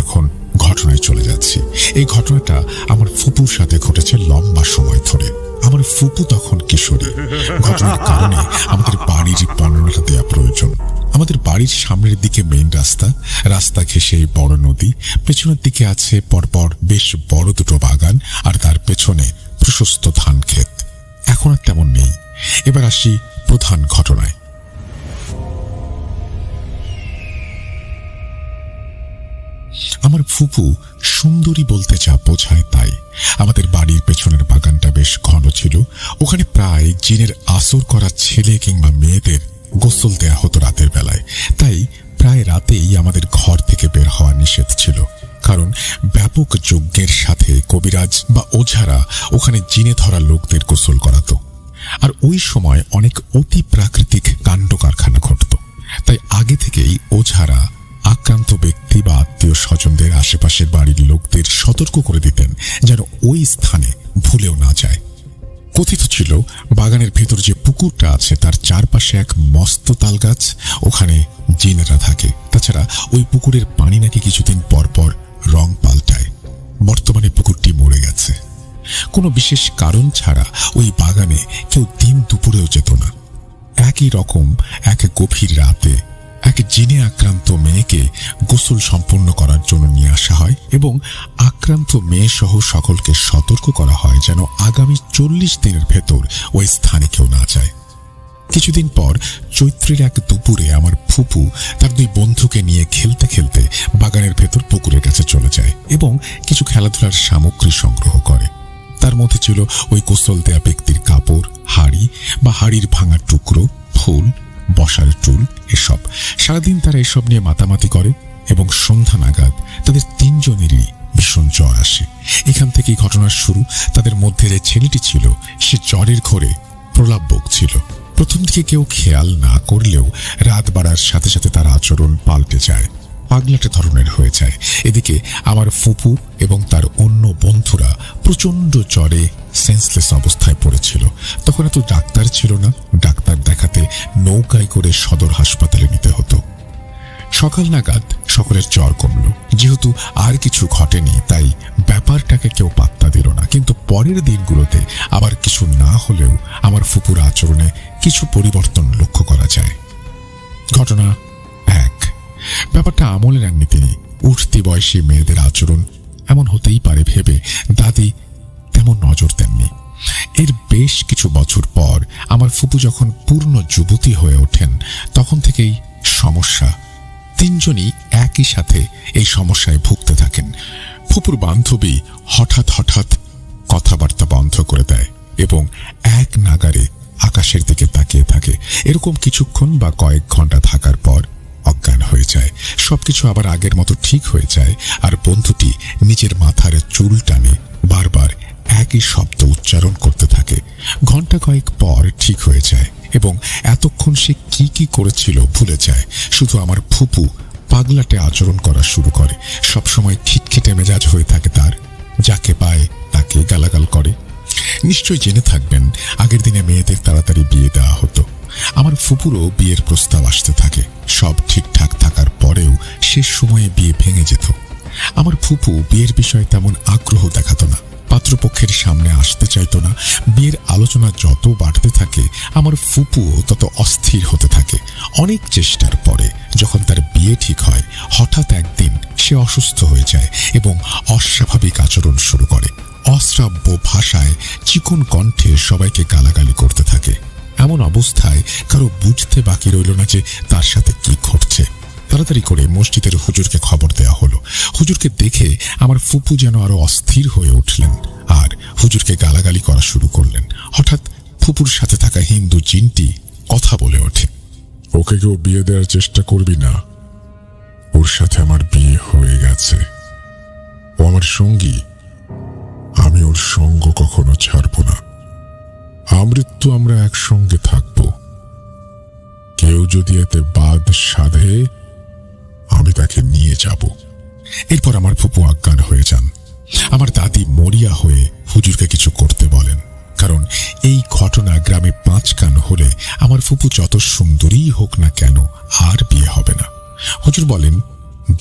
এখন ঘটনায় চলে যাচ্ছি। এই ঘটনাটা আমার ফুপুর সাথে ঘটেছে লম্বা সময় ধরে। আমার ফুপু তখন কিশোরী। ঘটনার কারণে আমাদের বাড়ির বর্ণনাটা দেওয়া প্রয়োজন। আমাদের বাড়ির সামনের দিকে মেইন রাস্তা, রাস্তা ঘেঁষে বড় নদী, পেছনের দিকে আছে পরপর বেশ বড় দুটো বাগান, আর তার পেছনে প্রশস্ত ধান ক্ষেত। এখন আর তেমন নেই। এবার আসি প্রধান ঘটনায়। আমার ফুপু সুন্দরী বলতে যা বোঝায় তাই। আমাদের বাড়ির পেছনের বাগানটা বেশ ঘন ছিল। ওখানে প্রায় জিনের আসর করা ছেলে কিংবা মেয়েদের গোসল দেয়া হতো রাতের বেলায়। তাই প্রায় রাতেই আমাদের ঘর থেকে বের হওয়া নিষেধ ছিল, কারণ ব্যাপক যজ্ঞের সাথে কবিরাজ বা ওঝারা ওখানে জিনে ধরা লোকদের গোসল করাতো। আর ওই সময় অনেক অতি প্রাকৃতিক কাণ্ড কারখানা ঘটত। তাই আগে থেকেই ওঝারা আক্রান্ত ব্যক্তি বা আত্মীয় স্বজনদের আশেপাশের বাড়ির লোকদের সতর্ক করে দিতেন যেন ওই স্থানে ভুলেও না যায়। কথিত ছিল বাগানের ভেতর যে পুকুরটা আছে তার চারপাশে এক মস্ত তাল গাছ, ওখানে জিনেরা থাকে। তাছাড়া ওই পুকুরের পানি নাকি কিছুদিন পর পর রং পাল্টায়। বর্তমানে পুকুরটি মরে গেছে। কোনো বিশেষ কারণ ছাড়া ওই বাগানে কেউ দিন দুপুরেও যেত না। একই রকম এক গভীর রাতে এক জিনে আক্রান্ত মেয়েকে গোসল সম্পন্ন করার জন্য নিয়ে আসা হয় এবং আক্রান্ত মেয়ে সহ সকলকে সতর্ক করা হয় যেন আগামী 40 দিনের ভেতর ওই স্থানে কেউ না যায়। কিছুদিন পর চৈত্রের এক দুপুরে আমার ফুপু তার দুই বন্ধুকে নিয়ে খেলতে খেলতে বাগানের ভেতর পুকুরের কাছে চলে যায় এবং কিছু খেলাধুলার সামগ্রী সংগ্রহ করে। তার মধ্যে ছিল ওই গোসল দেয়া ব্যক্তির কাপড়, হাড়ি বা হাড়ির ভাঙা টুকরো, ফুল, বসার টুল, এসব। সারাদিন তারা এসব নিয়ে মাতামাতি করে এবং সন্ধ্যা নাগাদ তাদের তিনজনেরই ভীষণ জ্বর আসে। এখান থেকেই ঘটনার শুরু। তাদের মধ্যে যে ছেলেটি ছিল সে জ্বরের ঘোরে প্রলাপ বকছিল। প্রথম দিকে কেউ খেয়াল না করলেও রাত বাড়ার সাথে সাথে তার আচরণ পাল্টে যায়, পাগলাটে ধরনের হয়ে যায়। এদিকে আমার ফুপু এবং তার অন্য বন্ধুরা প্রচন্ড জ্বরে সেন্সলেস অবস্থায় পড়েছিল। তখন এত ডাক্তার ছিল না, ডাক্তার দেখাতে নৌকায় করে সদর হাসপাতালে নিতে হতো। সকাল নাগাদ সকলের জ্বর কমল। যেহেতু আর কিছু ঘটেনি তাই ব্যাপারটাকে কেউ পাত্তা দিল না। কিন্তু পরের দিনগুলোতে আবার কিছু না হলেও আমার ফুপুর আচরণে কিছু পরিবর্তন লক্ষ্য করা যায়। ঘটনা 1, ব্যাপারটা আমলে নেননি তিনি। উঠতি বয়সী মেয়েদের আচরণ এমন হতেই পারে ভেবে দাদি তেমন নজর দেননি। এর বেশ কিছু বছর পর আমার ফুপু যখন পূর্ণ যুবতী হয়ে ওঠেন তখন থেকেই সমস্যা। তিনজনই একই সাথে এই সমস্যায় ভুগতে থাকেন। ফুপুর বান্ধবী হঠাৎ হঠাৎ কথাবার্তা বন্ধ করে দেয় এবং এক নাগারে আকাশের দিকে তাকিয়ে থাকে। এরকম কিছুক্ষণ বা কয়েক ঘন্টা থাকার পর অজ্ঞান হয়ে যায়। সবকিছু আবার আগের মতো ঠিক হয়ে যায়। আর বন্ধুটি নিজের মাথার চুল টানে বারবার একই শব্দ উচ্চারণ করতে থাকে। ঘন্টা কয়েক পর ঠিক হয়ে যায় এবং এতক্ষণ সে কি কি করেছিল ভুলে যায়। শুধু আমার ফুপু পাগলাটে আচরণ করা শুরু করে। সবসময় খিটখিটে মেজাজ হয়ে থাকে তার। যাকে পায় তাকে গালাগাল করে। নিশ্চয় জেনে থাকবেন আগের দিনে মেয়েদের তাড়াতাড়ি বিয়ে দেওয়া হতো। আমার ফুপুরও বিয়ের প্রস্তাব আসতে থাকে। সব ঠিকঠাক থাকার পরেও শেষ সময়ে বিয়ে ভেঙে যেত। আমার ফুপু বিয়ের বিষয়ে তেমন আগ্রহ দেখাতো না, পাত্রপক্ষের সামনে আসতে চাইতো না। বিয়ের আলোচনা যত বাড়তে থাকে আমার ফুপুও তত অস্থির হতে থাকে। অনেক চেষ্টার পরে যখন তার বিয়ে ঠিক হয় হঠাৎ একদিন সে অসুস্থ হয়ে যায় এবং অস্বাভাবিক আচরণ শুরু করে। অশ্রাব্য ভাষায় চিকন কণ্ঠে সবাইকে গালাগালি করতে থাকে। এমন অবস্থায় কারো বুঝতে বাকি রইল না যে তার সাথে কি ঘটছে। তাড়াতাড়ি করে মসজিদের হুজুরকে খবর দেওয়া হলো। হুজুরকে দেখে আমার ফুপু যেন আরো অস্থির হয়ে উঠলেন আর হুজুরকে গালাগালি করা শুরু করলেন। হঠাৎ ফুপুর সাথে থাকা হিন্দু জিনটি কথা বলে ওঠে, ওকে কেউ বিয়ে দেওয়ার চেষ্টা করবি না, ওর সাথে আমার বিয়ে হয়ে গেছে, ও আমার সঙ্গী, আমি ওর সঙ্গ কখনো ছাড়ব না, আমৃত্যু আমরা একসঙ্গে থাকব, কেউ যদি এতে বাদ সাধে আমি তাকে নিয়ে যাব। এরপর আমার ফুপু অজ্ঞান হয়ে যান। আমার দাদি মরিয়া হয়ে হুজুরকে কিছু করতে বলেন, কারণ এই ঘটনা গ্রামে 5 কান হলে আমার ফুপু যত সুন্দরী হোক না কেন আর বিয়ে হবে না। হুজুর বলেন,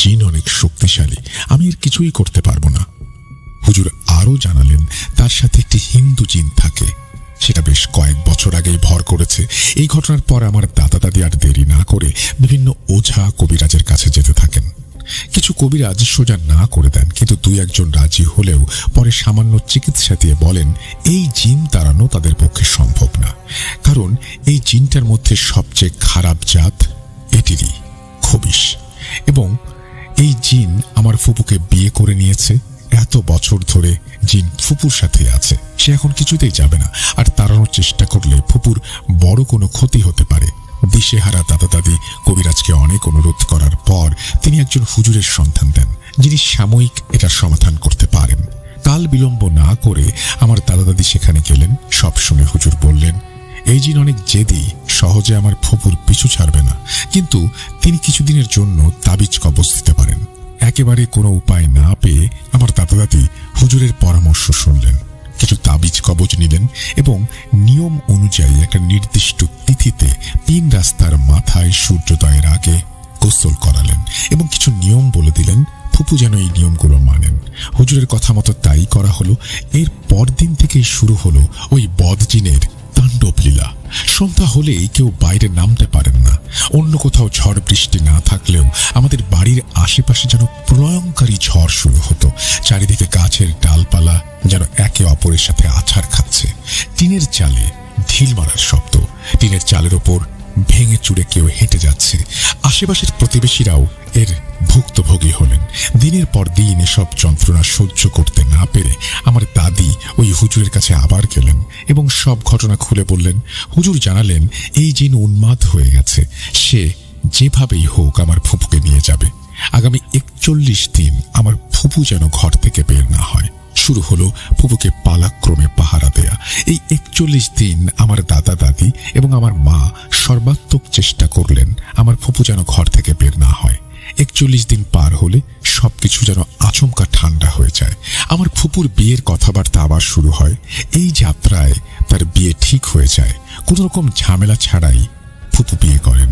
জিন অনেক শক্তিশালী, আমি কিছুই করতে পারবো না। হুজুর আরো জানালেন তার সাথে একটি হিন্দু জিন থাকে, সেটা বেশ কয়েক বছর আগেই ভর করেছে। এই ঘটনার পর আমার দাদা দাদি আর দেরি না করে বিভিন্ন ওঝা কবিরাজের কাছে যেতে থাকেন। কিছু কবিরাজ সোজা না করে দেন, কিন্তু দুই একজন রাজি হলেও পরে সামান্য চিকিৎসা দিয়ে বলেন এই জিন তাড়ানো তাদের পক্ষে সম্ভব না, কারণ এই জিনটার মধ্যে সবচেয়ে খারাপ জাত এটিরই খবিশ। এবং এই জিন আমার ফুপুকে বিয়ে করে নিয়েছে। এত বছর ধরে জিন ফুপুর সাথে আছে, সে এখন কিছুতেই যাবে না, আর তাড়ানোর চেষ্টা করলে ফুপুর বড় কোনো ক্ষতি হতে পারে। দিশেহারা দাদা দাদি কবিরাজকে অনেক অনুরোধ করার পর তিনি একজন হুজুরের সন্ধান দেন, যিনি সাময়িক এটার সমাধান করতে পারেন। কাল বিলম্ব না করে আমার দাদা দাদি সেখানে গেলেন। সব শুনে হুজুর বললেন এই জিন অনেক জেদি, সহজে আমার ফুপুর পিছু ছাড়বে না, কিন্তু তিনি কিছুদিনের জন্য তাবিজ কবজ দিতে পারেন। একেবারে কোনো উপায় না পেয়ে আমার দাদা দাদি হুজুরের পরামর্শ শুনলেন, কিছু তাবিজ কবজ নিলেন এবং নিয়ম অনুযায়ী একটা নির্দিষ্ট তিথিতে 3 রাস্তার মাথায় সূর্যোদয়ের আগে গোসল করালেন এবং কিছু নিয়ম বলে দিলেন, ফুপু যেন এই নিয়মগুলো মানেন। হুজুরের কথা মতো তাই করা হলো। এর পরদিন থেকেই শুরু হলো ওই বদজিনের তাণ্ডব লীলা। সন্ধ্যা হলেই কেউ বাইরে নামতে পারেন না। অন্য কোথাও ঝড় বৃষ্টি না থাকলেও আমাদের বাড়ির আশেপাশে যেন প্রলয়ঙ্কারী ঝড় শুরু হতো। চারিদিকে গাছের ডালপালা যেন একে অপরের সাথে আছাড় খাচ্ছে। টিনের চালে ঢিল মারার শব্দ, টিনের চালের ওপর ভেঙে চুরে কেউ হেঁটে যাচ্ছে। আশেপাশের প্রতিবেশীরাও এর ভুক্তভোগী হলেন। দিনের পর দিন এসব যন্ত্রণা সহ্য করতে না পেরে আমার দাদি ওই হুজুরের কাছে আবার গেলেন এবং সব ঘটনা খুলে বললেন। হুজুর জানালেন এই জিন উন্মাদ হয়ে গেছে, সে যেভাবেই হোক আমার ফুপুকে নিয়ে যাবে। আগামী 41 দিন আমার ফুপু যেন ঘর থেকে বের না হয়। শুরু হলো ফুপুকে পালাক্রমে পাহারা দেয়া। এই 41 দিন আমার দাদা দাদি এবং আমার মা সর্বাত্মক চেষ্টা করলেন আমার ফুপু যেন ঘর থেকে বের না হয়। 41 দিন পার হলে সবকিছু যেন আচমকা ঠান্ডা হয়ে যায়। আমার ফুপুর বিয়ের কথাবার্তা আবার শুরু হয়। এই যাত্রায় তার বিয়ে ঠিক হয়ে যায়। কোন রকম ঝামেলা ছাড়াই ফুপু বিয়ে করেন।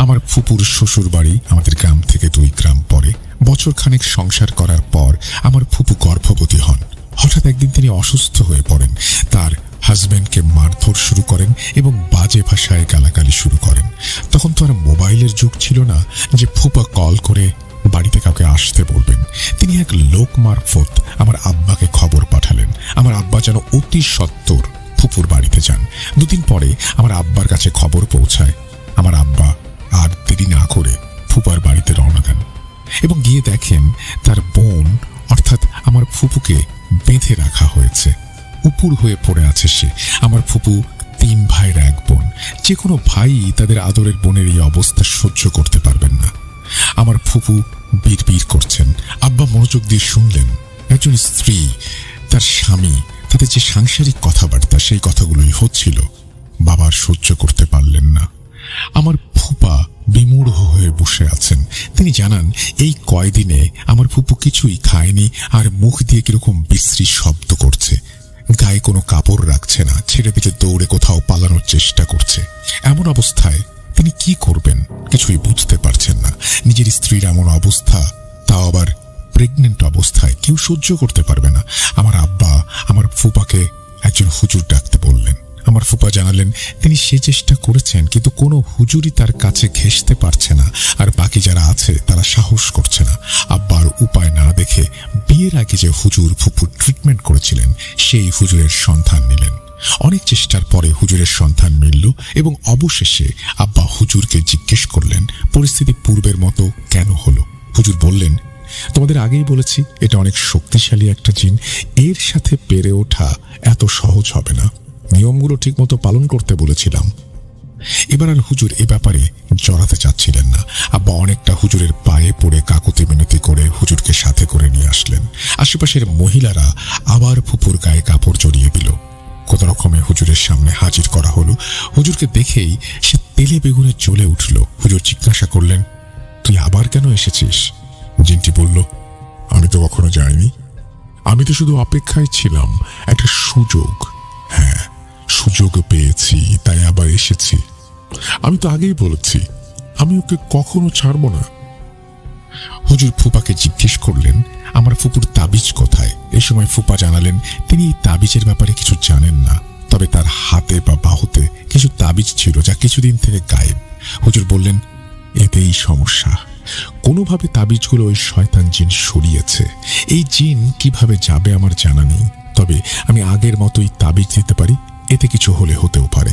আমার ফুপুর শ্বশুর বাড়ি আমাদের গ্রাম থেকে 2 গ্রাম পরে। বছর খানেক সংসার করার পর আমার ফুপু গর্ভবতী হন। হঠাৎ একদিন তিনি অসুস্থ হয়ে পড়েন। তার হাজবেন্ডকে মারধর শুরু করেন এবং বাজে ভাষায় গালাগালি শুরু করেন। তখন তো আর মোবাইলের যুগ ছিল না যে ফুপা কল করে বাড়িতে কাউকে আসতে বলবেন। তিনি এক লোক মারফত আমার আব্বাকে খবর পাঠালেন। আমার আব্বা যেন অতি সত্বর ফুপুর বাড়িতে যান। 2 দিন পরে আমার আব্বার কাছে খবর পৌঁছায়। আমার আব্বা আর দেরি না করে ফুপার বাড়িতে রওনা দেন এবং গিয়ে দেখেন তার বোন অর্থাৎ আমার ফুপুকে বেঁধে রাখা হয়েছে। উপুর হয়ে পড়ে আছে সে। আমার ফুপু 3 ভাইয়ের 1 বোন। যে কোনো ভাই তাদের আদরের বোনের এই অবস্থা সহ্য করতে পারবেন না। আমার ফুপু বিড়বিড় করছেন। আব্বা মনোযোগ দিয়ে শুনলেন। একজন স্ত্রী, তার স্বামী, তাদের যে সাংসারিক কথাবার্তা সেই কথাগুলোই হচ্ছিল। বাবা সহ্য করতে পারলেন না। আমার ফুপা বিমূঢ় হয়ে বসে আছেন। তিনি জানান এই কয়দিনে আমার ফুপু কিছুই খায়নি আর মুখ দিয়ে কিরকম বিশ্রী শব্দ করছে। গায়ে কোনো কাপড় রাখছে না, ছেড়ে দিতে দৌড়ে কোথাও পালানোর চেষ্টা করছে। এমন অবস্থায় তিনি কি করবেন কিছুই বুঝতে পারছেন না। নিজের স্ত্রীর এমন অবস্থা, তাও আবার প্রেগনেন্ট অবস্থায়, কেউ সহ্য করতে পারবে না। আমার আব্বা আমার ফুপাকে একজন হুজুর ডাকতে বললেন। আমার ফুপা জানালেন তিনি সে চেষ্টা করেছেন, কিন্তু কোনো হুজুরই তার কাছে ঘেঁষতে পারছে না, আর বাকি যারা আছে তারা সাহস করছে না। আব্বার উপায় না দেখে বিয়ের আগে যে হুজুর ফুপুর ট্রিটমেন্ট করেছিলেন সেই হুজুরের সন্ধান নিলেন। অনেক চেষ্টার পরে হুজুরের সন্ধান মিলল এবং অবশেষে আব্বা হুজুরকে জিজ্ঞেস করলেন পরিস্থিতি পূর্বের মতো কেন হলো। হুজুর বললেন, তোমাদের আগেই বলেছি এটা অনেক শক্তিশালী একটা জিন, এর সাথে পেরে ওঠা এত সহজ হবে না। নিয়মগুলো ঠিক মতো পালন করতে বলেছিলাম। এবার আর হুজুর এ ব্যাপারে জড়াতে চাচ্ছিলেন না। আব্বা অনেকটা হুজুরের পায়ে পড়ে কাকুতি মিনতি করে হুজুরকে সাথে করে নিয়ে আসলেন। আশেপাশের মহিলারা আবার ফুপুর গায়ে কাপড় জড়িয়ে দিল। কোন রকমে হুজুরের সামনে হাজির করা হলো। হুজুরকে দেখেই সে তেলে বেগুনে জ্বলে উঠল। হুজুর জিজ্ঞাসা করলেন, তুই আবার কেন এসেছিস? জিনটি বলল, আমি তো কখনো যাইনি, আমি তো শুধু অপেক্ষায় ছিলাম একটা সুযোগ। হ্যাঁ, সুযোগ পেয়েছি তাই আবার এসেছি। আমি তো আগেই বলেছি আমি ওকে কখনো ছাড়বো না। হুজুর ফুপাকে জিজ্ঞেস করলেন, আমার আমার ফুপুর তাবিজ কোথায়। এই সময় ফুপা জানালেন তিনি এই তাবিজের ব্যাপারে কিছু জানেন না, তবে তার হাতে বা বাহুতে কিছু তাবিজ ছিল যা কিছুদিন থেকে গায়েব। হুজুর বললেন এতেই সমস্যা, কোনোভাবে তাবিজগুলো ওই শয়তান জিন সরিয়েছে। এই জিন কিভাবে যাবে আমার জানা নেই, তবে আমি আগের মতোই তাবিজ দিতে পারি, এতে কিছু হলে হতেও পারে।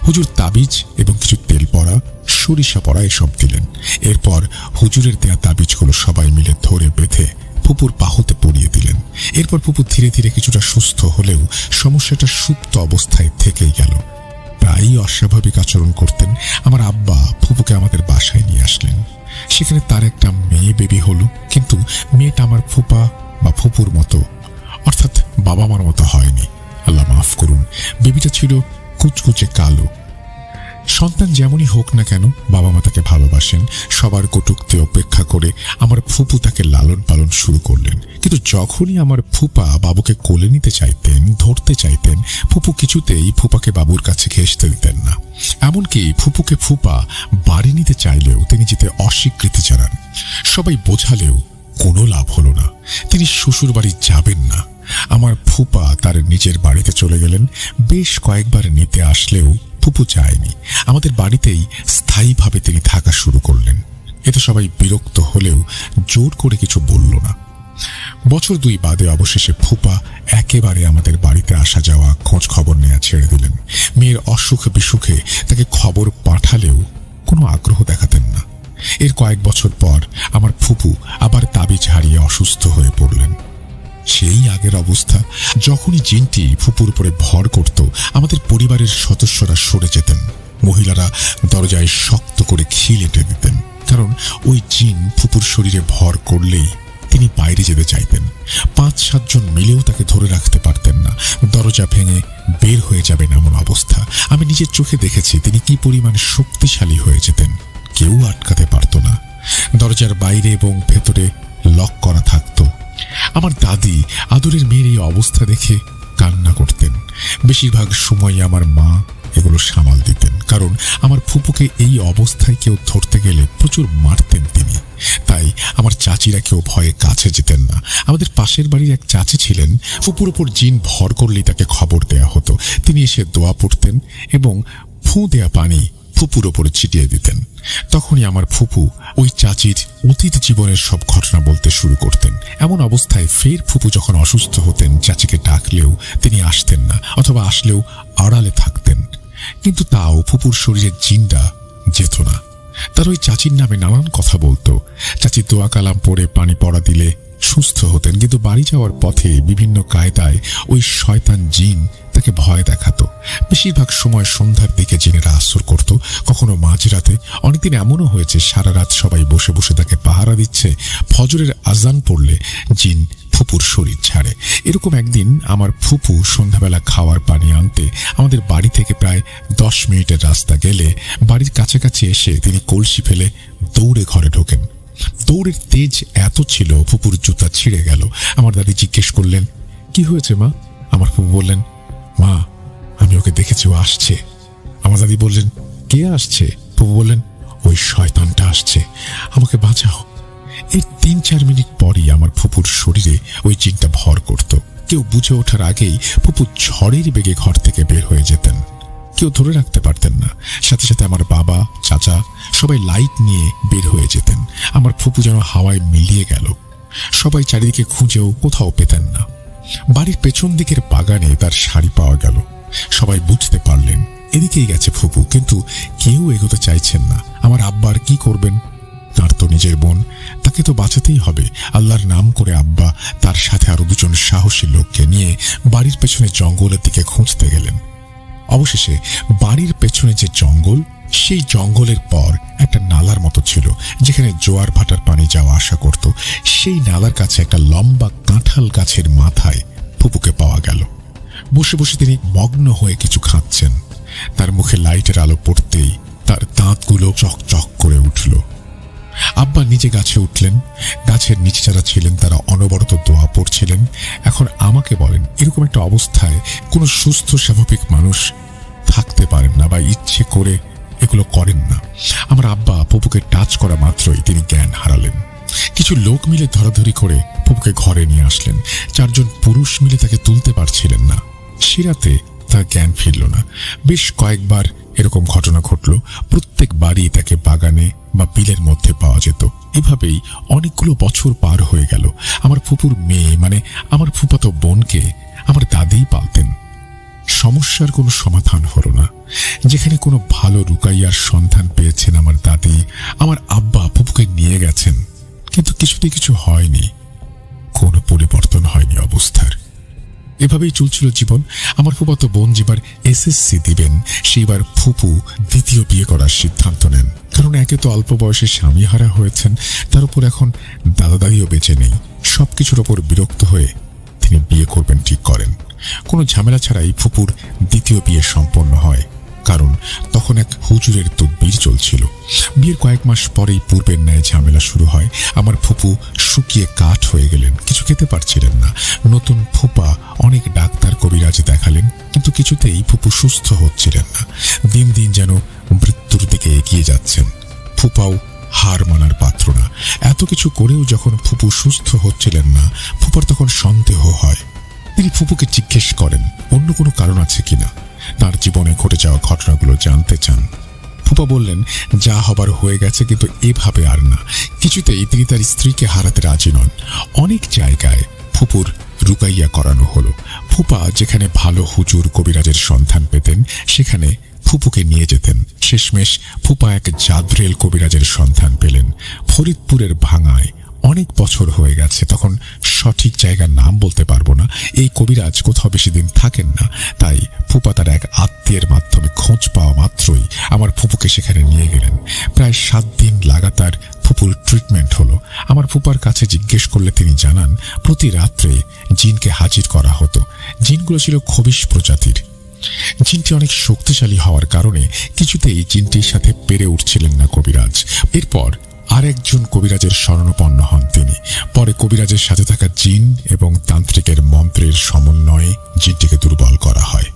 হুজুর তাবিজ এবং কিছু তেল পড়া, সরিষা পড়া এসব দিলেন। এরপর হুজুরের দেয়া তাবিজগুলো সবাই মিলে ধরে বেঁধে ফুপুর বাহুতে পরিয়ে দিলেন। এরপর ফুপু ধীরে ধীরে কিছুটা সুস্থ হলেও সমস্যাটা সুপ্ত অবস্থায় থেকেই গেল। প্রায়ই অস্বাভাবিক আচরণ করতেন। আমার আব্বা ফুপুকে আমাদের বাসায় নিয়ে আসলেন। সেখানে তার একটা মেয়ে বেবি হলো, কিন্তু মেয়েটা আমার ফুপা বা ফুপুর মতো, অর্থাৎ বাবা মার মতো হয়নি। আল্লাহ মাফ করুন, বেবিটা ছিল কুচকুচে কালো। সন্তান যেমনই হোক না কেন বাবা মা তাকে ভালোবাসেন। সবার কটূক্তি উপেক্ষা করে আমার ফুপু তাকে লালন পালন শুরু করলেন। কিন্তু যখনই আমার ফুপা বাবুকে কোলে নিতে চাইতেন, ধরতে চাইতেন, ফুপু কিছুতেই ফুপাকে বাবুর কাছে ঘেঁষতে দিতেন না। এমনকি ফুপুকে ফুপা বাড়ি নিতে চাইলেও তিনি যেতে অস্বীকৃতি জানান। সবাই বোঝালেও কোনো লাভ হলো না, তিনি শ্বশুর বাড়ি যাবেন না। আমার ফুপা তার নিজের বাড়িতে চলে গেলেন। বেশ কয়েকবার নিতে আসলেও ফুপু যায়নি। আমাদের বাড়িতেই স্থায়ীভাবে তিনি থাকা শুরু করলেন। এতে সবাই বিরক্ত হলেও জোর করে কিছু বলল না। বছর 2 বাদে অবশেষে ফুপা একেবারে আমাদের বাড়িতে আসা যাওয়া, খোঁজ খবর নেওয়া ছেড়ে দিলেন। মেয়ের অসুখ বিসুখে তাকে খবর পাঠালেও কোনো আগ্রহ দেখাতেন না। এর কয়েক বছর পর আমার ফুপু আবার তাবিজ হারিয়ে অসুস্থ হয়ে পড়লেন। সেই আগের অবস্থা। যখনই জিনটি ফুপুর উপরে ভর করত, আমাদের পরিবারের সদস্যরা সরে যেতেন। মহিলারা দরজায় শক্ত করে খিল এঁটে দিতেন, কারণ ওই জিন ফুপুর শরীরে ভর করলেই তিনি বাইরে যেতে চাইতেন। 5-7 জন মিলেও তাকে ধরে রাখতে পারতেন না। দরজা ভেঙে বের হয়ে যাবেন এমন অবস্থা। আমি নিজের চোখে দেখেছি তিনি কি পরিমাণ শক্তিশালী হয়ে যেতেন, কেউ আটকাতে পারত না। দরজার বাইরে এবং ভেতরে লক করা থাকত। আমার দাদি আদরের মেয়ের এই অবস্থা দেখে কান্না করতেন। বেশিরভাগ সময় আমার মা এগুলো সামাল দিতেন, কারণ আমার ফুপুকে এই অবস্থায় কেউ ধরতে গেলে প্রচুর মারতেন তিনি। তাই আমার চাচিরা কেউ ভয়ে কাছে যেতেন না। আমাদের পাশের বাড়ির এক চাচি ছিলেন, ফুপুর ওপর জিন ভর করলেই তাকে খবর দেয়া হতো। তিনি এসে দোয়া পড়তেন এবং ফু দেয়া পানি ফুপুর ওপরে ছিটিয়ে দিতেন। তখনই আমার ফুপু ওই চাচির অতীত জীবনের সব ঘটনা বলতে শুরু করতেন। এমন অবস্থায় ফের ফুপু যখন অসুস্থ হতেন, চাচিকে ডাকলেও তিনি আসতেন না, অথবা আসলেও আড়ালে থাকতেন। কিন্তু তাও ফুপুর শরীরের জিনটা যেত না। তার ওই চাচির নামে নানান কথা বলতো। চাচি দোয়া কালাম পড়ে পানি পড়া দিলে সুস্থ হতেন, কিন্তু বাড়ি যাওয়ার পথে বিভিন্ন কায়দায় ওই শয়তান জিন তাকে ভয় দেখাতো। বেশিরভাগ সময় সন্ধ্যার দিকে জিনেরা আসর করত, কখনো মাঝরাতে। অনেকদিন এমনও হয়েছে সারা রাত সবাই বসে বসে তাকে পাহারা দিচ্ছে। ফজরের আজান পড়লে জিন ফুপুর শরীর ছাড়ে। এরকম একদিন আমার ফুপু সন্ধ্যাবেলা খাওয়ার পানি আনতে আমাদের বাড়ি থেকে প্রায় 10 মিনিটের রাস্তা গেলে বাড়ির কাছাকাছি এসে তিনি কলসি ফেলে দৌড়ে ঘরে ঢোকেন। দৌড়ের তেজ এত ছিল ফুপুর জুতা ছিঁড়ে গেল। আমার দাদি জিজ্ঞেস করলেন, কি হয়েছে মা? আমার ফুপু বললেন, মা আমি ওকে দেখেছি, ও আসছে। আমার দাদি বললেন, কে আসছে? ফুপু বললেন, ওই শয়তানটা আসছে, আমাকে বাঁচাও। এর 3-4 মিনিট পরই আমার ফুপুর শরীরে ওই জিনটা ভর করত। কেউ বুঝে ওঠার আগেই ফুপু ঝড়ের বেগে ঘর থেকে বের হয়ে যেতেন। কেউ ধরে রাখতে পারতেন না। সাথে সাথে আমার বাবা, চাচা সবাই লাইট নিয়ে বের হয়ে যেতেন। আমার ফুপু যেন হাওয়ায় মিলিয়ে গেল। সবাই চারিদিকে খুঁজেও কোথাও পেতেন না। বাড়ির পেছন দিকের বাগানে তার শাড়ি পাওয়া গেল। সবাই বুঝতে পারলেন এদিকেই গেছে ফুপু, কিন্তু কেউ এগোতে চাইছেন না। আমার আব্বা আর কি করবেন? তার তো নিজের বোন, তাকে তো বাঁচাতেই হবে। আল্লাহর নাম করে আব্বা তার সাথে আরো 2 জন সাহসী লোককে নিয়ে বাড়ির পেছনে জঙ্গলের দিকে খুঁজতে গেলেন। অবশেষে বাড়ির পেছনে যে জঙ্গল, সেই জঙ্গলের পর একটা নালার মতো ছিল, যেখানে জোয়ার ভাটার পানি যাওয়া আসা করত। সেই নালার কাছে একটা লম্বা কাঁঠাল গাছের মাথায় ফুপুকে পাওয়া গেল। বসে বসে তিনি মগ্ন হয়ে কিছু খাচ্ছেন। তার মুখে লাইটের আলো পড়তেই তার দাঁতগুলো চকচক করে উঠল। আব্বা নিজে গাছে উঠলেন। গাছের নিচে যারা ছিলেন তারা অনবরত দোয়া পড়ছিলেন। এখন আমাকে বলেন, এরকম একটা অবস্থায় কোনো সুস্থ স্বাভাবিক মানুষ থাকতে পারেন না বা ইচ্ছে করে এগুলো করেন না। আমার আব্বা ফুপুকে টাচ করা মাত্রই তিনি জ্ঞান হারালেন। কিছু লোক মিলে ধরাধরি করে ফুপুকে ঘরে নিয়ে আসলেন। 4 জন পুরুষ মিলে তাকে তুলতে পারছিলেন না। সে রাতে তার জ্ঞান ফিরল না। বেশ কয়েকবার এরকম ঘটনা ঘটল। প্রত্যেকবারই তাকে বাগানে বা বিলের মধ্যে পাওয়া যেত। এভাবেই অনেকগুলো বছর পার হয়ে গেল। আমার ফুপুর মেয়ে মানে আমার ফুফাতো বোনকে আমার দাদিই পালতেন। সমস্যার কোনো সমাধান হলো না। যেখানে কোনো ভালো রুকাইয়ার সন্ধান পেয়েছেন আমার দাদি, আমার আব্বা ফুপুকে নিয়ে গেছেন, কিন্তু কিছুতেই কিছু হয়নি, কোনো পরিবর্তন হয়নি অবস্থার। এভাবেই চলছিল জীবন। আমার ফুফাতো বোন যেবার এসএসসি দিবেন, সেইবার ফুপু দ্বিতীয় বিয়ে করার সিদ্ধান্ত নেন। কারণ একে তো অল্প বয়সে স্বামী হারা হয়েছেন, তার উপর এখন দাদা দাদিও বেঁচে নেই। সবকিছুর ওপর বিরক্ত হয়ে তিনি বিয়ে করবেন ঠিক করেন। কোনো ঝামেলা ছাড়াই ফুপুর দ্বিতীয় বিয়ে সম্পন্ন হয়। কারণ তখন এক হুজুরের তদবির চলছিল। বিয়ের কয়েক মাস পরেই পূর্বের ন্যায় ঝামেলা শুরু হয়। আমার ফুপু শুকিয়ে কাঠ হয়ে গেলেন, কিছু খেতে পারছিলেন না। নতুন ফুপা অনেক ডাক্তার কবিরাজ দেখালেন, কিন্তু কিছুতেই ফুপু সুস্থ হচ্ছিলেন না। দিন দিন যেন মৃত্যুর দিকে এগিয়ে যাচ্ছেন। ফুপাও হার মানার পাত্র না। এত কিছু করেও যখন ফুপু সুস্থ হচ্ছিলেন না, ফুপার তখন সন্দেহ হয়। তিনি ফুপুকে জিজ্ঞেস করেন অন্য কোনো কারণ আছে কিনা, তার জীবনে ঘটে যাওয়া ঘটনাগুলো জানতে চান। ফুপা বললেন যা হবার হয়ে গেছে, কিন্তু এভাবে আর না। কিছুতেই তিনি তার স্ত্রীকে হারাতে রাজি নন। অনেক জায়গায় ফুপুর রুকাইয়া করানো হলো। ফুপা যেখানে ভালো হুজুর কবিরাজের সন্ধান পেতেন, সেখানে ফুপুকে নিয়ে যেতেন। শেষমেশ ফুপা এক জাদরেল কবিরাজের সন্ধান পেলেন ফরিদপুরের ভাঙায়। অনেক বছর হয়ে গেছে, তখন সঠিক জায়গার নাম বলতে পারবো না। এই কবিরাজ কোথাও বেশি দিন থাকেন না, তাই ফুপা তার এক আত্মীয়ের মাধ্যমে খোঁজ পাওয়া মাত্রই আমার ফুপুকে সেখানে নিয়ে গেলেন। প্রায় 7 দিন লাগাতার ফুপুর ট্রিটমেন্ট হলো। আমার ফুপার কাছে জিজ্ঞেস করলে তিনি জানান প্রতি রাত্রে জিনকে হাজির করা হতো। জিনগুলো ছিল খবিশ প্রজাতির। জিনটি অনেক শক্তিশালী হওয়ার কারণে কিছুতেই জিনটির সাথে পেরে উঠছিলেন না কবিরাজ। এরপর আর একজন কবিরাজের শরণাপন্ন হন তিনি। পরে কবিরাজের সাথে থাকা জিন এবং তান্ত্রিকের মন্ত্রের সমন্বয়ে জিনটিকে দুর্বল করা হয়।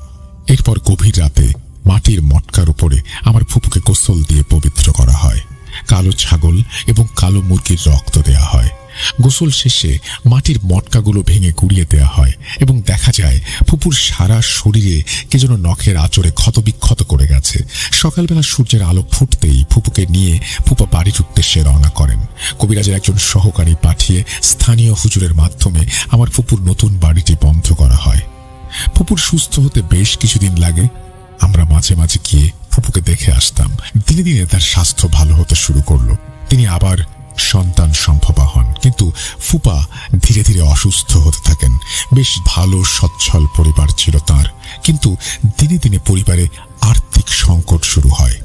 এরপর গভীর রাতে মাটির মটকার উপরে আমার ফুপুকে গোসল দিয়ে পবিত্র করা হয়। কালো ছাগল এবং কালো মুরগির রক্ত দেয়া হয়। গোসল শেষে মাটির মটকাগুলো ভেঙে গুড়িয়ে দেয়া হয় এবং দেখা যায় ফুপুর সারা শরীরে কে যেন নখের আঁচড়ে ক্ষতবিক্ষত করে গেছে। সকালবেলা সূর্যের আলো ফুটতেই ফুপুকে নিয়ে ফুপা বাড়ির উদ্দেশ্যে রওনা করেন। কবিরাজের একজন সহকারী পাঠিয়ে স্থানীয় হুজুরের মাধ্যমে আমার ফুপুর নতুন বাড়িটি বন্ধ করা হয়। ফুপুর সুস্থ হতে বেশ কিছুদিন লাগে। আমরা মাঝে মাঝে গিয়ে ফুপুকে দেখে আসতাম। দিনে দিনে তার স্বাস্থ্য ভালো হতে শুরু করলো। তিনি আবার সন্তান সম্ভবা হন, কিন্তু ফুপা ধীরে ধীরে অসুস্থ হতে থাকেন। বেশ ভালো সচ্ছল পরিবার ছিল তার, কিন্তু দিনে দিনে পরিবারে আর্থিক সংকট শুরু হয়।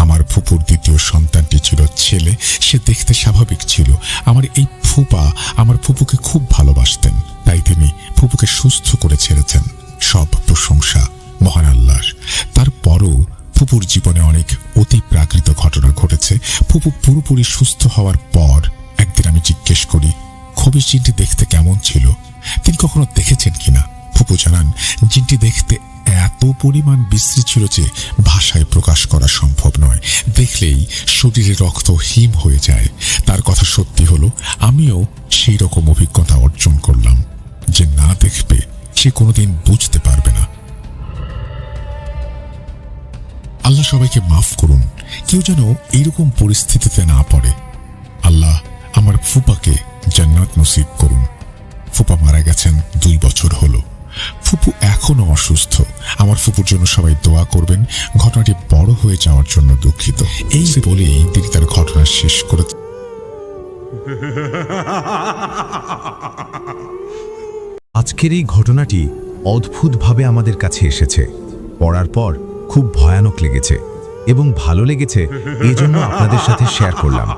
আমার ফুপুর দ্বিতীয় সন্তানটি ছিল ছেলে। সে দেখতে স্বাভাবিক ছিল। আমার এই ফুপা আমার ফুপুকে খুব ভালোবাসতেন, তাই তিনি ফুপুকে সুস্থ করে ছেড়েছেন। সব প্রশংসা মহান আল্লাহর। তারপরও ফুপুর জীবনে অনেক অতি প্রাকৃত ঘটনা ঘটেছে। ফুপু পুরোপুরি সুস্থ হওয়ার পর একদিন আমি জিজ্ঞেস করি খবিশ জিনটি দেখতে কেমন ছিল, তিনি কখনো দেখেছেন কিনা। ফুপু জানান জিনটি দেখতে এত পরিমাণ বিশ্রী ছিল যে ভাষায় প্রকাশ করা সম্ভব নয়। দেখলেই শরীরে রক্ত হিম হয়ে যায়। তার কথা সত্যি হলো, আমিও সেই রকম অভিজ্ঞতা অর্জন করলাম। যে না দেখবে সে কোনোদিন বুঝতে পারবে না। আল্লাহ সবাইকে মাফ করুন, কেউ যেন এইরকম পরিস্থিতিতে না পড়ে। আল্লাহ আমার ফুপাকে জান্নাত নসিব করুন। ফুপা মারা গেছেন 2 বছর হলো। ফুপু এখনো অসুস্থ। আমার ফুপুর জন্য সবাই দোয়া করবেন। ঘটনাটি বড় হয়ে যাওয়ার জন্য দুঃখিত। এই বলেই তিনি তার ঘটনা শেষ করে। আজকের এই ঘটনাটি অদ্ভুতভাবে আমাদের কাছে এসেছে। পড়ার পর খুব ভয়ানক লেগেছে এবং ভালো লেগেছে, এজন্য আপনাদের সাথে শেয়ার করলাম।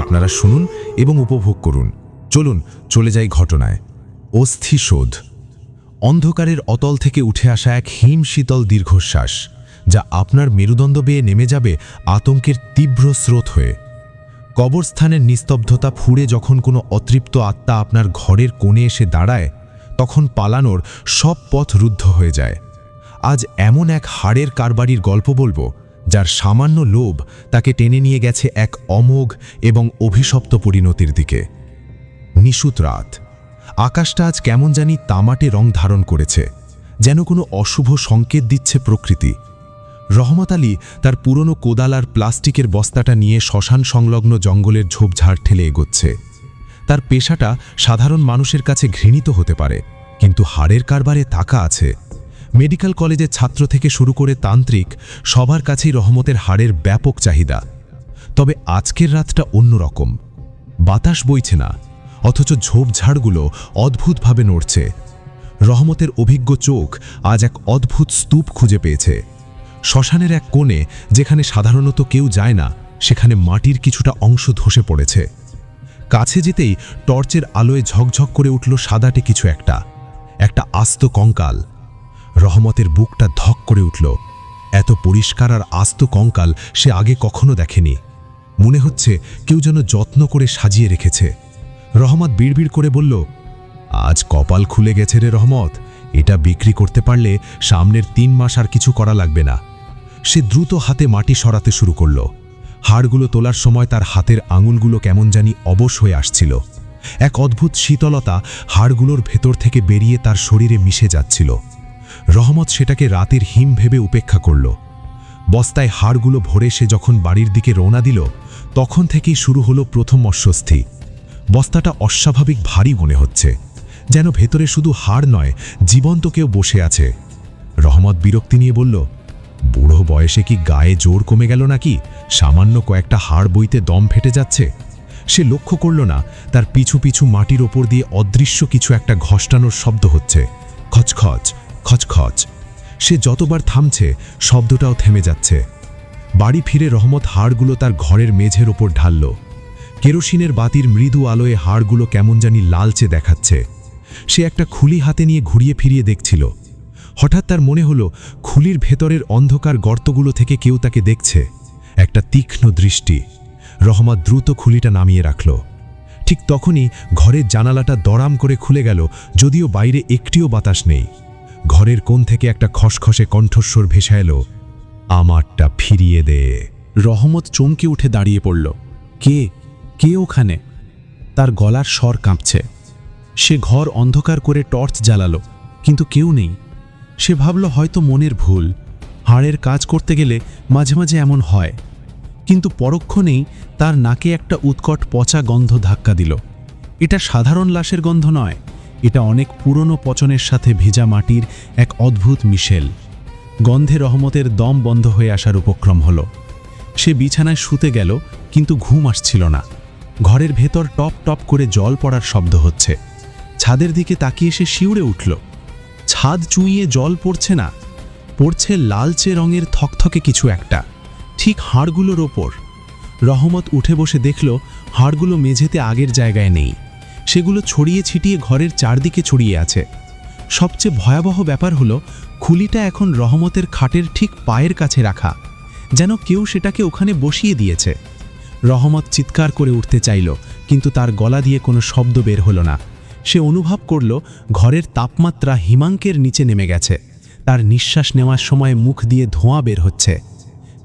আপনারা শুনুন এবং উপভোগ করুন। চলুন চলে যাই ঘটনায়। অস্থিশোধ। অন্ধকারের অতল থেকে উঠে আসা এক হিম শীতল দীর্ঘশ্বাস, যা আপনার মেরুদণ্ড বেয়ে নেমে যাবে আতঙ্কের তীব্র স্রোত হয়ে। কবরস্থানের নিস্তব্ধতা ফুঁড়ে যখন কোনো অতৃপ্ত আত্মা আপনার ঘরের কোণে এসে দাঁড়ায়, তখন পালানোর সব পথ রুদ্ধ হয়ে যায়। আজ এমন এক হাড়ের কারবারির গল্প বলবো, যার সামান্য লোভ তাকে টেনে নিয়ে গেছে এক অমোঘ এবং অভিশপ্ত পরিণতির দিকে। নিশুত রাত, আকাশটা আজ কেমন জানি তামাটে রং ধারণ করেছে, যেন কোনো অশুভ সংকেত দিচ্ছে প্রকৃতি। রহমত আলী তার পুরনো কোদাল আর প্লাস্টিকের বস্তাটা নিয়ে শ্মশান সংলগ্ন জঙ্গলের ঝোপঝাড় ঠেলে এগোচ্ছে। তার পেশাটা সাধারণ মানুষের কাছে ঘৃণিত হতে পারে, কিন্তু হাড়ের কারবারে টাকা আছে। মেডিকেল কলেজের ছাত্র থেকে শুরু করে তান্ত্রিক, সবার কাছেই রহমতের হাড়ের ব্যাপক চাহিদা। তবে আজকের রাতটা অন্যরকম। বাতাস বইছে না, অথচ ঝোপঝাড়গুলো অদ্ভুতভাবে নড়ছে। রহমতের অভিজ্ঞ চোখ আজ এক অদ্ভুত স্তূপ খুঁজে পেয়েছে। শ্মশানের এক কোণে, যেখানে সাধারণত কেউ যায় না, সেখানে মাটির কিছুটা অংশ ধসে পড়েছে। কাছে যেতেই টর্চের আলোয় ঝকঝক করে উঠল সাদাটে কিছু একটা আস্ত কঙ্কাল। রহমতের বুকটা ধক করে উঠল। এত পরিষ্কার আর আস্ত কঙ্কাল সে আগে কখনো দেখেনি। মনে হচ্ছে কেউ যেন যত্ন করে সাজিয়ে রেখেছে। রহমত বিড়বিড় করে বলল, আজ কপাল খুলে গেছে রে রহমত, এটা বিক্রি করতে পারলে সামনের 3 মাস আর কিছু করা লাগবে না। সে দ্রুত হাতে মাটি সরাতে শুরু করল। হাড়গুলো তোলার সময় তার হাতের আঙুলগুলো কেমন জানি অবশ হয়ে আসছিল। এক অদ্ভুত শীতলতা হাড়গুলোর ভেতর থেকে বেরিয়ে তার শরীরে মিশে যাচ্ছিল। রহমত সেটাকে রাতের হিম ভেবে উপেক্ষা করল। বস্তায় হাড়গুলো ভরে সে যখন বাড়ির দিকে রওনা দিল, তখন থেকেই শুরু হলো প্রথম অস্বস্তি। বস্তাটা অস্বাভাবিক ভারী মনে হচ্ছে, যেন ভেতরে শুধু হাড় নয়, জীবন্ত কেউ বসে আছে। রহমত বিরক্তি নিয়ে বলল, বুড়ো বয়সে কি গায়ে জোর কমে গেল নাকি? সামান্য কয়েকটা হাড় বইতে দম ফেটে যাচ্ছে। সে লক্ষ্য করল না তার পিছু পিছু মাটির ওপর দিয়ে অদৃশ্য কিছু একটা ঘষ্টানোর শব্দ হচ্ছে, খচখচ খচখচ। সে যতবার থামছে, শব্দটাও থেমে যাচ্ছে। বাড়ি ফিরে রহমত হাড়গুলো তার ঘরের মেঝের ওপর ঢালল। কেরোসিনের বাতির মৃদু আলোয় হাড়গুলো কেমন জানি লালচে দেখাচ্ছে। সে একটা খুলি হাতে নিয়ে ঘুরিয়ে ফিরিয়ে দেখছিল। হঠাৎ তার মনে হলো খুলির ভেতরের অন্ধকার গর্তগুলো থেকে কেউ তাকে দেখছে, একটা তীক্ষ্ণ দৃষ্টি। রহমত দ্রুত খুলিটা নামিয়ে রাখল। ঠিক তখনই ঘরের জানালাটা দড়াম করে খুলে গেল, যদিও বাইরে একটিও বাতাস নেই। ঘরের কোণ থেকে একটা খসখসে কণ্ঠস্বর ভেসে এলো, আমারটা ফিরিয়ে দে। রহমত চমকে উঠে দাঁড়িয়ে পড়ল। কে কে ওখানে? তার গলার স্বর কাঁপছে। সে ঘর অন্ধকার করে টর্চ জ্বালালো, কিন্তু কেউ নেই। সে ভাবল হয়তো মনের ভুল। হাড়ের কাজ করতে গেলে মাঝে মাঝে এমন হয়। কিন্তু পরক্ষণেই তার নাকে একটা উৎকট পচা গন্ধ ধাক্কা দিল। এটা সাধারণ লাশের গন্ধ নয়, এটা অনেক পুরনো পচনের সাথে ভেজা মাটির এক অদ্ভুত মিশেল। গন্ধে রহমতের দম বন্ধ হয়ে আসার উপক্রম হলো। সে বিছানায় শুতে গেল, কিন্তু ঘুম আসছিল না। ঘরের ভেতর টপ টপ করে জল পড়ার শব্দ হচ্ছে। ছাদের দিকে তাকিয়ে সে শিউরে উঠল। ছাদ চুইয়ে জল পড়ছে না, পড়ছে লালচে রঙের থকথকে কিছু একটা, ঠিক হাড়গুলোর ওপর। রহমত উঠে বসে দেখল হাড়গুলো মেঝেতে আগের জায়গায় নেই। সেগুলো ছড়িয়ে ছিটিয়ে ঘরের চারদিকে ছড়িয়ে আছে। সবচেয়ে ভয়াবহ ব্যাপার হলো খুলিটা এখন রহমতের খাটের ঠিক পায়ের কাছে রাখা, যেন কেউ সেটাকে ওখানে বসিয়ে দিয়েছে। রহমত চিৎকার করে উঠতে চাইল, কিন্তু তার গলা দিয়ে কোনো শব্দ বের হলো না। সে অনুভব করল ঘরের তাপমাত্রা হিমাঙ্কের নিচে নেমে গেছে। তার নিঃশ্বাস নেওয়ার সময় মুখ দিয়ে ধোঁয়া বের হচ্ছে।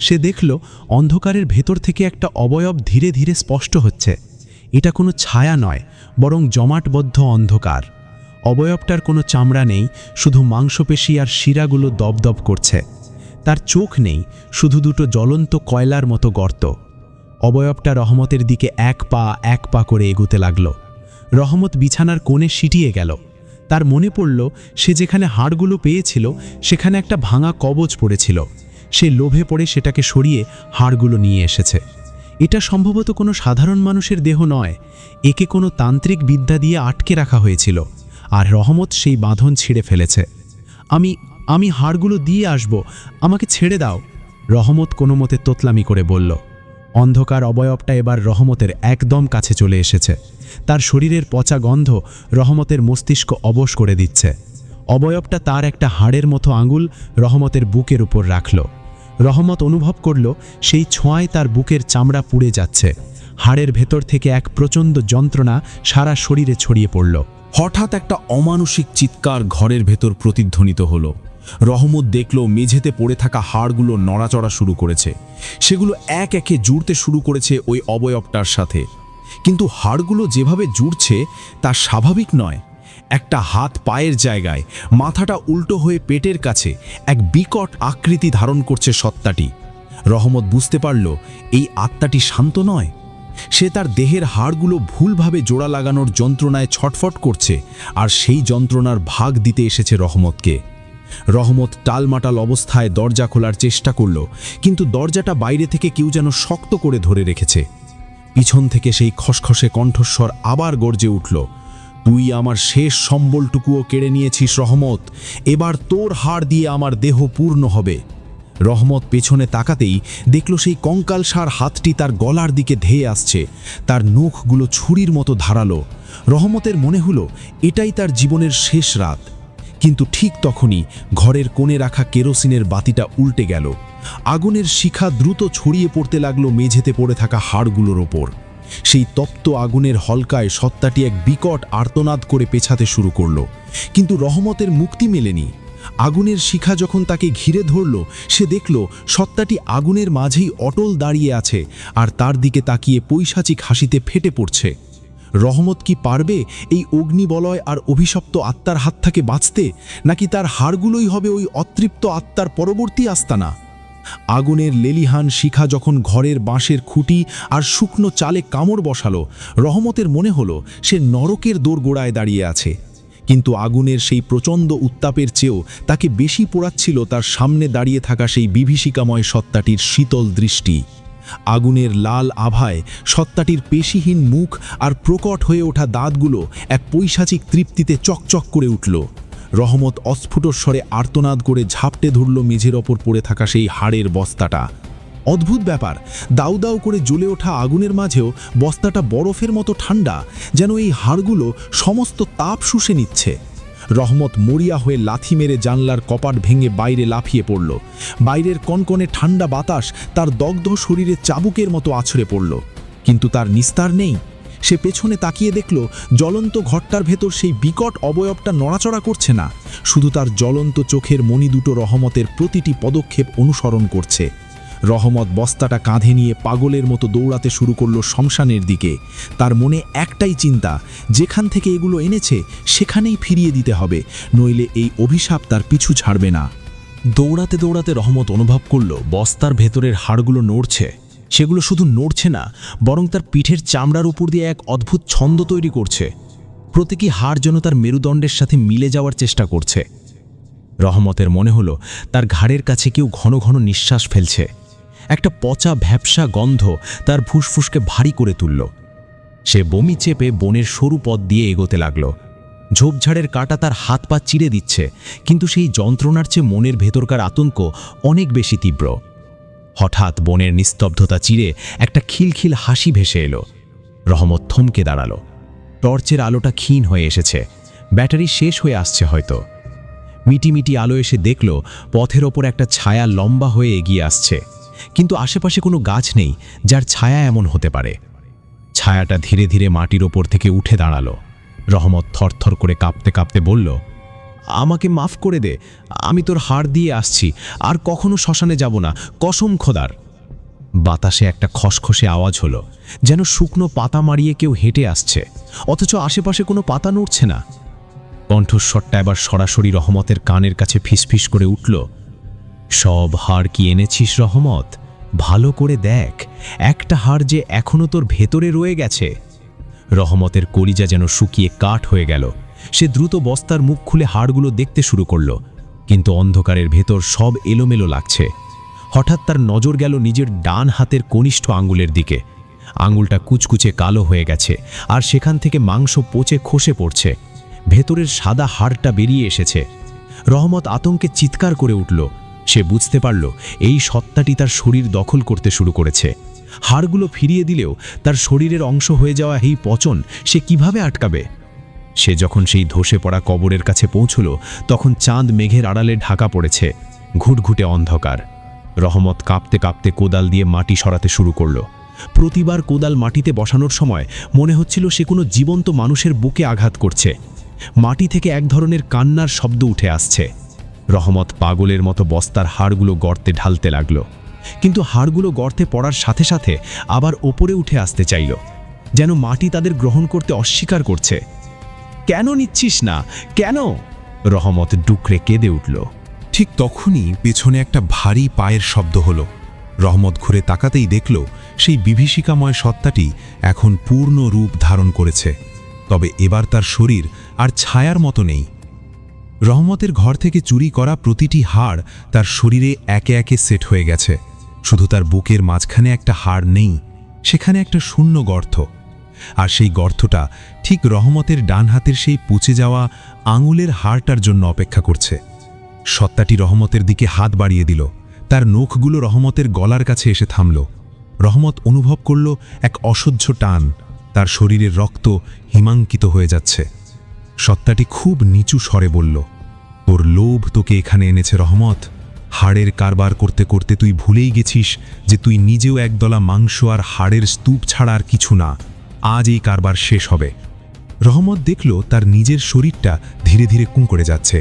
সে দেখল অন্ধকারের ভেতর থেকে একটা অবয়ব ধীরে ধীরে স্পষ্ট হচ্ছে। এটা কোনো ছায়া নয়, বরং জমাটবদ্ধ অন্ধকার। অবয়বটার কোনো চামড়া নেই, শুধু মাংসপেশি আর শিরাগুলো দপদপ করছে। তার চোখ নেই, শুধু দুটো জ্বলন্ত কয়লার মতো গর্ত। অবয়বটা রহমতের দিকে এক পা করে এগোতে লাগল। রহমত বিছানার কোণে সিটিয়ে গেল। তার মনে পড়ল সে যেখানে হাড়গুলো পেয়েছিল সেখানে একটা ভাঙা কবচ পড়েছিল। সে লোভে পড়ে সেটাকে সরিয়ে হাড়গুলো নিয়ে এসেছে। এটা সম্ভবত কোনো সাধারণ মানুষের দেহ নয়, একে কোনো তান্ত্রিক বিদ্যা দিয়ে আটকে রাখা হয়েছিল, আর রহমত সেই বাঁধন ছিঁড়ে ফেলেছে। আমি হাড়গুলো দিয়ে আসব, আমাকে ছেড়ে দাও, রহমত কোনো মতে তোতলামি করে বলল। অন্ধকার অবয়বটা এবার রহমতের একদম কাছে চলে এসেছে। তার শরীরের পচা গন্ধ রহমতের মস্তিষ্ক অবশ করে দিচ্ছে। অবয়বটা তার একটা হাড়ের মতো আঙুল রহমতের বুকের উপর রাখল। রহমত অনুভব করল সেই ছোঁয়ায় তার বুকের চামড়া পুড়ে যাচ্ছে। হাড়ের ভেতর থেকে এক প্রচণ্ড যন্ত্রণা সারা শরীরে ছড়িয়ে পড়ল। হঠাৎ একটা অমানুষিক চিৎকার ঘরের ভেতর প্রতিধ্বনিত হলো। রহমত দেখল মেঝেতে পড়ে থাকা হাড়গুলো নড়াচড়া শুরু করেছে। সেগুলো এক একে জুড়তে শুরু করেছে ওই অবয়বটার সাথে। কিন্তু হাড়গুলো যেভাবে জুড়ছে তা স্বাভাবিক নয়। একটা হাত পায়ের জায়গায়, মাথাটা উল্টো হয়ে পেটের কাছে এক বিকট আকৃতি ধারণ করছে সত্তাটি। রহমত বুঝতে পারল এই আত্মাটি শান্ত নয়। সে তার দেহের হাড়গুলো ভুলভাবে জোড়া লাগানোর যন্ত্রণায় ছটফট করছে, আর সেই যন্ত্রণার ভাগ দিতে এসেছে রহমতকে। রহমত টালমাটাল অবস্থায় দরজা খোলার চেষ্টা করল, কিন্তু দরজাটা বাইরে থেকে কেউ যেন শক্ত করে ধরে রেখেছে। পিছন থেকে সেই খসখসে কণ্ঠস্বর আবার গর্জে উঠল, তুই আমার শেষ সম্বলটুকুও কেড়ে নিয়েছিস রহমত, এবার তোর হাড় দিয়ে আমার দেহ পূর্ণ হবে। রহমত পেছনে তাকাতেই দেখল সেই কঙ্কালসার হাতটি তার গলার দিকে ধেয়ে আসছে, তার নখগুলো ছুরির মতো ধারালো। রহমতের মনে হলো এটাই তার জীবনের শেষ রাত। কিন্তু ঠিক তখনই ঘরের কোণে রাখা কেরোসিনের বাতিটা উল্টে গেল। আগুনের শিখা দ্রুত ছড়িয়ে পড়তে লাগলো মেঝেতে পড়ে থাকা হাড়গুলোর ওপর। সেই তপ্ত আগুনের হলকায় সত্তাটি এক বিকট আর্তনাদ করে পেছাতে শুরু করলো, কিন্তু রহমতের মুক্তি মেলেনি। আগুনের শিখা যখন তাকে ঘিরে ধরল, সে দেখল সত্তাটি আগুনের মাঝেই অটল দাঁড়িয়ে আছে, আর তার দিকে তাকিয়ে পৈশাচিক হাসিতে ফেটে পড়ছে। রহমত কি পারবে এই অগ্নিবলয় আর অভিশপ্ত আত্মার হাত থেকে বাঁচতে, নাকি তার হাড়গুলোই হবে ওই অতৃপ্ত আত্মার পরবর্তী আস্তানা? আগুনের লেলিহান শিখা যখন ঘরের বাঁশের খুঁটি আর শুকনো চালে কামড় বসালো, রহমতের মনে হলো সে নরকের দোরগোড়ায় দাঁড়িয়ে আছে। কিন্তু আগুনের সেই প্রচণ্ড উত্তাপের চেয়েও তাকে বেশি পোড়াচ্ছিল তার সামনে দাঁড়িয়ে থাকা সেই বিভীষিকাময় সত্তাটির শীতল দৃষ্টি। আগুনের লাল আভায় সত্তাটির পেশিহীন মুখ আর প্রকট হয়ে ওঠা দাঁতগুলো এক পৈশাচিক তৃপ্তিতে চকচক করে উঠল। রহমত অস্ফুট স্বরে আর্তনাদ করে ঝাপটে ধরল মেঝের ওপর পড়ে থাকা সেই হাড়ের বস্তাটা। অদ্ভুত ব্যাপার, দাউ দাউ করে জ্বলে ওঠা আগুনের মাঝেও বস্তাটা বরফের মতো ঠান্ডা, যেন এই হাড়গুলো সমস্ত তাপ শুষে নিচ্ছে। রহমত মরিয়া হয়ে লাথি মেরে জানলার কপাট ভেঙে বাইরে লাফিয়ে পড়ল। বাইরের কনকনে ঠান্ডা বাতাস তার দগ্ধ শরীরে চাবুকের মতো আছড়ে পড়ল, কিন্তু তার নিস্তার নেই। সে পেছনে তাকিয়ে দেখল জ্বলন্ত ঘরটার ভেতর সেই বিকট অবয়বটা নড়াচড়া করছে না, শুধু তার জ্বলন্ত চোখের মণি দুটো রহমতের প্রতিটি পদক্ষেপ অনুসরণ করছে। রহমত বস্তাটা কাঁধে নিয়ে পাগলের মতো দৌড়াতে শুরু করলো শ্মশানের দিকে। তার মনে একটাই চিন্তা, যেখান থেকে এগুলো এনেছে সেখানেই ফিরিয়ে দিতে হবে, নইলে এই অভিশাপ তার পিছু ছাড়বে না। দৌড়াতে দৌড়াতে রহমত অনুভব করল বস্তার ভেতরের হাড়গুলো নড়ছে। সেগুলো শুধু নড়ছে না, বরং তার পিঠের চামড়ার উপর দিয়ে এক অদ্ভুত ছন্দ তৈরি করছে। প্রতীকী হাড় যেন তার মেরুদণ্ডের সাথে মিলে যাওয়ার চেষ্টা করছে। রহমতের মনে হলো তার ঘাড়ের কাছে কেউ ঘন ঘন নিঃশ্বাস ফেলছে। একটা পচা ভ্যাপসা গন্ধ তার ফুসফুসকে ভারী করে তুলল। সে বমি চেপে বনের সরু পথ দিয়ে এগোতে লাগল। ঝোপঝাড়ের কাঁটা তার হাত পা চিরে দিচ্ছে, কিন্তু সেই যন্ত্রণার চেয়ে মনের ভেতরকার আতঙ্ক অনেক বেশি তীব্র। হঠাৎ বনের নিস্তব্ধতা চিরে একটা খিলখিল হাসি ভেসে এলো। রহমত থমকে দাঁড়ালো। টর্চের আলোটা ক্ষীণ হয়ে এসেছে, ব্যাটারি শেষ হয়ে আসছে হয়তো। মিটিমিটি আলো এসে দেখল পথের ওপর একটা ছায়া লম্বা হয়ে এগিয়ে আসছে, কিন্তু আশেপাশে কোনো গাছ নেই যার ছায়া এমন হতে পারে। ছায়াটা ধীরে ধীরে মাটির ওপর থেকে উঠে দাঁড়ালো। রহমত থরথর করে কাঁপতে কাঁপতে বলল, আমাকে মাফ করে দে, আমি তোর হাড় দিয়ে আসছি, আর কখনো শ্মশানে যাব না, কসম খোদার। বাতাসে একটা খসখসে আওয়াজ হলো, যেন শুকনো পাতা মারিয়ে কেউ হেঁটে আসছে, অথচ আশেপাশে কোনো পাতা নড়ছে না। কণ্ঠস্বরটা এবার সরাসরি রহমতের কানের কাছে ফিসফিস করে উঠল, সব হাড় কি এনেছিস রহমত? ভালো করে দেখ, একটা হাড় যে এখনো তোর ভেতরে রয়ে গেছে। রহমতের কলিজা যেন শুকিয়ে কাঠ হয়ে গেল। সে দ্রুত বস্তার মুখ খুলে হাড়গুলো দেখতে শুরু করল, কিন্তু অন্ধকারের ভেতর সব এলোমেলো লাগছে। হঠাৎ তার নজর গেল নিজের ডান হাতের কনিষ্ঠ আঙ্গুলের দিকে। আঙ্গুলটা কুচকুচে কালো হয়ে গেছে, আর সেখান থেকে মাংস পচে খসে পড়ছে। ভেতরের সাদা হাড়টা বেরিয়ে এসেছে। রহমত আতঙ্কে চিৎকার করে উঠল। সে বুঝতে পারল এই সত্তাটি তার শরীর দখল করতে শুরু করেছে। হাড়গুলো ফিরিয়ে দিলেও তার শরীরের অংশ হয়ে যাওয়া এই পচন সে কিভাবে আটকাবে? সে যখন সেই ধসে পড়া কবরের কাছে পৌঁছল, তখন চাঁদ মেঘের আড়ালে ঢাকা পড়েছে, ঘুটঘুটে অন্ধকার। রহমত কাঁপতে কাঁপতে কোদাল দিয়ে মাটি সরাতে শুরু করল। প্রতিবার কোদাল মাটিতে বসানোর সময় মনে হচ্ছিল সে কোনো জীবন্ত মানুষের বুকে আঘাত করছে। মাটি থেকে এক ধরনের কান্নার শব্দ উঠে আসছে। রহমত পাগলের মতো বস্তার হাড়গুলো গর্তে ঢালতে লাগল, কিন্তু হাড়গুলো গর্তে পড়ার সাথে সাথে আবার ওপরে উঠে আসতে চাইল, যেন মাটি তাদের গ্রহণ করতে অস্বীকার করছে। কেন নিচ্ছিস না? কেন? রহমত ডুকরে কেঁদে উঠল। ঠিক তখনই পেছনে একটা ভারী পায়ের শব্দ হলো। রহমত ঘুরে তাকাতেই দেখল সেই বিভীষিকাময় সত্তাটি এখন পূর্ণ রূপ ধারণ করেছে, তবে এবার তার শরীর আর ছায়ার মতো নেই। রহমতের ঘর থেকে চুরি করা প্রতিটি হাড় তার শরীরে একে একে সেট হয়ে গেছে। শুধু তার বুকের মাঝখানে একটা হাড় নেই, সেখানে একটা শূন্য গর্ত। আর সেই গর্তটা ঠিক রহমতের ডান হাতের সেই পচে যাওয়া আঙুলের হাড়টার জন্য অপেক্ষা করছে। সত্তাটি রহমতের দিকে হাত বাড়িয়ে দিল, তার নখগুলো রহমতের গলার কাছে এসে থামল। রহমত অনুভব করল এক অসহ্য টান, তার শরীরের রক্ত হিমাঙ্কিত হয়ে যাচ্ছে। সত্তাটি খুব নিচু স্বরে বলল, তোর লোভ তোকে এখানে এনেছে রহমত। হাড়ের কারবার করতে করতে তুই ভুলেই গেছিস যে তুই নিজেও একদলা মাংস আর হাড়ের স্তূপ ছাড়া আর কিছু না। আজ এই কারবার শেষ হবে। রহমত দেখল তার নিজের শরীরটা ধীরে ধীরে কুঁকড়ে যাচ্ছে,